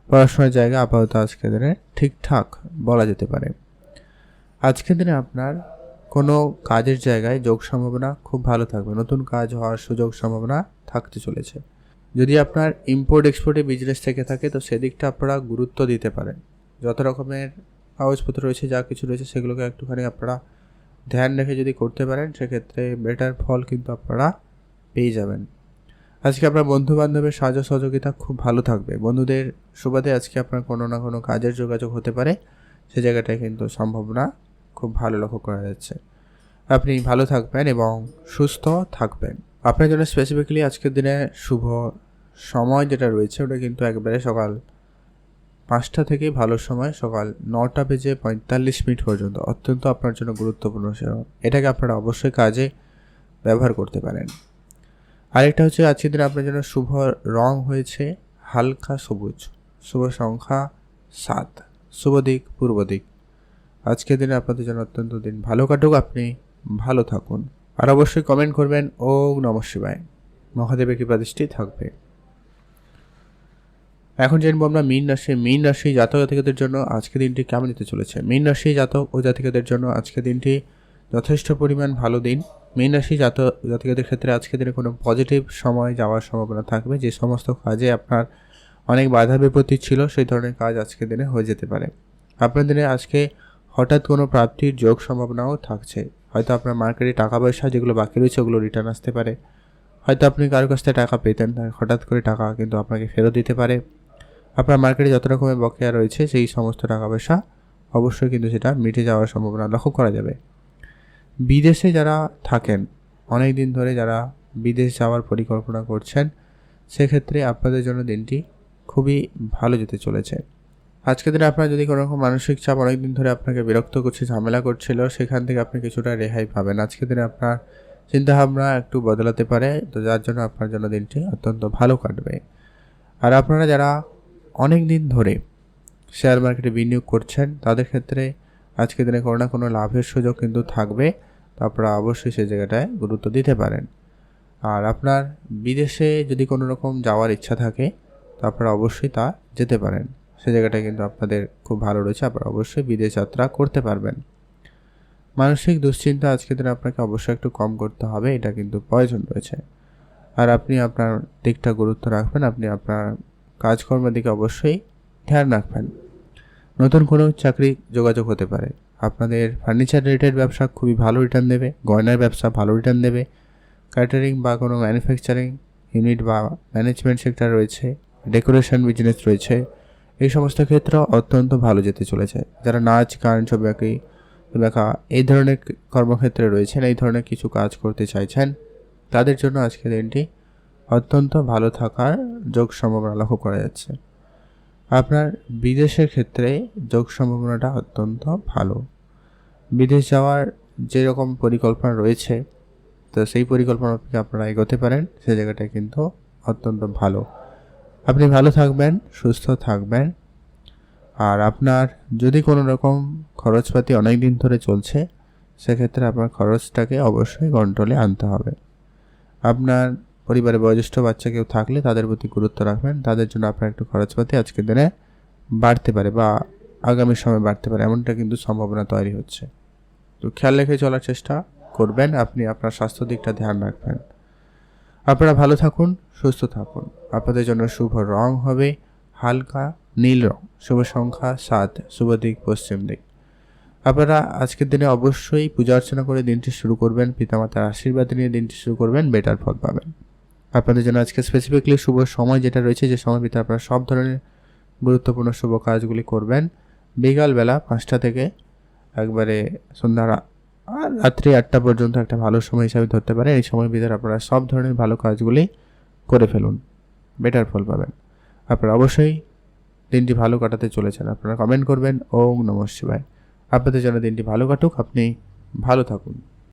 পড়াশোনার জায়গা আপাতত আজকের দিনে ঠিকঠাক বলা যেতে পারে। আজকের দিনে আপনার কোনো কাজের জায়গায় যোগ সম্ভাবনা খুব ভালো থাকবে, নতুন কাজ হওয়ার সুযোগ সম্ভাবনা থাকতে চলেছে। যদি আপনার ইম্পোর্ট এক্সপোর্টে বিজনেস থেকে থাকে তো সেদিকটা আপনারা গুরুত্ব দিতে পারেন। যত রকমের কাগজপত্র রয়েছে যা কিছু রয়েছে সেগুলোকে একটুখানি আপনারা ধ্যান রেখে যদি করতে পারেন সেক্ষেত্রে বেটার ফল কিন্তু আপনারা পেয়ে যাবেন। আজকে আপনার বন্ধু বান্ধবের সাহায্য সহযোগিতা খুব ভালো থাকবে, বন্ধুদের সুবাদে আজকে আপনার কোনো না কোনো কাজের যোগাযোগ হতে পারে, সে জায়গাটায় কিন্তু সম্ভাবনা খুব ভালো লক্ষ্য করা যাচ্ছে। আপনি ভালো থাকবেন এবং সুস্থ থাকবেন। আপনার জন্য স্পেসিফিক্যালি আজকের দিনে শুভ সময় যেটা রয়েছে ওটা কিন্তু একবারে সকাল 5টা থেকে ভালো সময় সকাল 9:45 পর্যন্ত অত্যন্ত আপনার জন্য গুরুত্বপূর্ণ সময়, এটাকে আপনারা অবশ্যই কাজে ব্যবহার করতে পারেন। আরেকটা হচ্ছে আজকের দিনে আপনার জন্য শুভ রং হয়েছে হালকা সবুজ, শুভ সংখ্যা 7, শুভ দিক পূর্ব দিক। আজকের দিনে আপনাদের জন্য অত্যন্ত দিন ভালো কাটুক, আপনি ভালো থাকুন। আর অবশ্যই কমেন্ট করবেন ওম নমঃ শিবায়। মহাদেবের কৃপা দৃষ্টি থাকবে। এখন জানবো আমরা মীন রাশি জাতক জাতিকাদের জন্য আজকে দিনটি কেমন যেতে চলেছে। মীন রাশি জাতক ও জাতিকাদের জন্য আজকে দিনটি যথেষ্ট পরিমাণ ভালো দিন। মীন রাশি জাতক জাতিকাদের ক্ষেত্রে আজকে দিনে কোনো পজিটিভ সময় যাওয়ার সম্ভাবনা থাকবে। যে সমস্ত কাজে আপনার অনেক বাধা বিপত্তি ছিল সেই ধরনের কাজ আজকে দিনে হয়ে যেতে পারে। আপনার দিনে আজকে হঠাৎ কোনো প্রাপ্তির যোগ সম্ভাবনাও থাকছে। হয়তো আপনার মার্কেটে টাকা পয়সা যেগুলো বাকি রয়েছে ওগুলো রিটার্ন আসতে পারে। হয়তো আপনি কারোর কাছ থেকে টাকা পেতেন, হঠাৎ করে টাকা কিন্তু আপনাকে ফেরত দিতে পারে। আপনার মার্কেটে যত রকমের বকেয়া রয়েছে সেই সমস্ত টাকা পয়সা অবশ্যই কিন্তু সেটা মিটে যাওয়ার সম্ভাবনা লক্ষ্য করা যাবে। বিদেশে যারা থাকেন, অনেক দিন ধরে যারা বিদেশ যাওয়ার পরিকল্পনা করছেন, সেক্ষেত্রে আপনাদের জন্য দিনটি খুবই ভালো যেতে চলেছে। আজকের দিনে আপনার যদি কোনো রকম মানসিক চাপ অনেক দিন ধরে আপনাকে বিরক্ত করছে, ঝামেলা করছিল, সেখান থেকে আপনি কিছুটা রেহাই পাবেন। আজকের দিনে আপনার চিন্তাভাবনা একটু বদলাতে পারে, তো যার জন্য আপনার জন্য দিনটি অত্যন্ত ভালো কাটবে। আর আপনারা যারা অনেক দিন ধরে শেয়ার মার্কেটে বিনিয়োগ করছেন তাদের ক্ষেত্রে আজকের দিনে কোনো না কোনো লাভের সুযোগ কিন্তু থাকবে, তো আপনারা অবশ্যই সেই জায়গাটায় গুরুত্ব দিতে পারেন। আর আপনার বিদেশে যদি কোনো রকম যাওয়ার ইচ্ছা থাকে তো আপনারা অবশ্যই তা যেতে পারেন। সে জায়গাটা কিন্তু আপনাদের খুব ভালো রয়েছে, আপনারা অবশ্যই বিদেশ যাত্রা করতে পারবেন। মানসিক দুশ্চিন্তা আজকের দিনে আপনাকে অবশ্যই একটু কম করতে হবে, এটা কিন্তু প্রয়োজন রয়েছে। আর আপনি আপনার দিকটা গুরুত্ব রাখবেন, আপনি আপনার কাজকর্মের দিকে অবশ্যই ধ্যান রাখবেন। নতুন কোনো চাকরি যোগাযোগ হতে পারে। আপনাদের ফার্নিচার রিলেটেড ব্যবসা খুবই ভালো রিটার্ন দেবে, গয়নার ব্যবসা ভালো রিটার্ন দেবে, ক্যাটারিং বা কোনো ম্যানুফ্যাকচারিং ইউনিট বা ম্যানেজমেন্ট সেক্টর রয়েছে, ডেকোরেশন বিজনেস রয়েছে, এই সমস্ত ক্ষেত্র অত্যন্ত ভালো যেতে চলেছে। যারা নাচ গান ছবি আঁকা এই ধরনের কর্মক্ষেত্রে রয়েছেন, এই ধরনের কিছু কাজ করতে চাইছেন, তাদের জন্য আজকের দিনটি অত্যন্ত ভালো থাকার যোগ সম্ভাবনা লক্ষ্য করা যাচ্ছে। আপনার বিদেশের ক্ষেত্রে যোগ সম্ভাবনাটা অত্যন্ত ভালো। বিদেশ যাওয়ার যেরকম পরিকল্পনা রয়েছে, তো সেই পরিকল্পনা থেকে আপনারা এগোতে পারেন, সেই জায়গাটা কিন্তু অত্যন্ত ভালো। আপনি ভালো থাকবেন, সুস্থ থাকবেন। আর আপনার যদি কোনো রকম খরচপাতি অনেক দিন ধরে চলছে, সেক্ষেত্রে আপনার খরচটাকে অবশ্যই কন্ট্রোলে আনতে হবে। আপনার পরিবারে বয়োজ্যেষ্ঠ বাচ্চা কেউ থাকলে তাদের প্রতি গুরুত্ব রাখবেন, তাদের জন্য আপনার একটু খরচপাতি আজকের দিনে বাড়তে পারে বা আগামী সময় বাড়তে পারে, এমনটা কিন্তু সম্ভাবনা তৈরি হচ্ছে। তো খেয়াল রেখে চলার চেষ্টা করবেন, আপনি আপনার স্বাস্থ্য দিকটা ধ্যান রাখবেন। আপনারা ভালো থাকুন, সুস্থ থাকুন। আপনাদের জন্য শুভ রং হবে হালকা নীল রং, শুভ সংখ্যা 7, শুভ দিক পশ্চিম দিক। আপনারা আজকের দিনে অবশ্যই পূজা অর্চনা করে দিনটি শুরু করবেন, পিতামাতার আশীর্বাদ নিয়ে দিনটি শুরু করবেন, বেটার ফল পাবেন। আপনাদের জন্য আজকে স্পেসিফিকলি শুভ সময় যেটা রয়েছে, যে সময় ভিতরে আপনারা সব ধরনের গুরুত্বপূর্ণ শুভ কাজগুলি করবেন, বিকালবেলা 5টা থেকে একবারে সন্ধ্যা আর রাত্রি 8টা পর্যন্ত একটা ভালো সময় হিসাবে ধরতে পারেন। এই সময়ের ভিতরে আপনারা সব ধরনের ভালো কাজগুলি করে ফেলুন, বেটার ফল পাবেন। আপনারা অবশ্যই দিনটি ভালো কাটাতে চলেছেন। আপনারা কমেন্ট করবেন ওম নমঃ শিবায়। আপনাদের জন্য দিনটি ভালো কাটুক, আপনি ভালো থাকুন।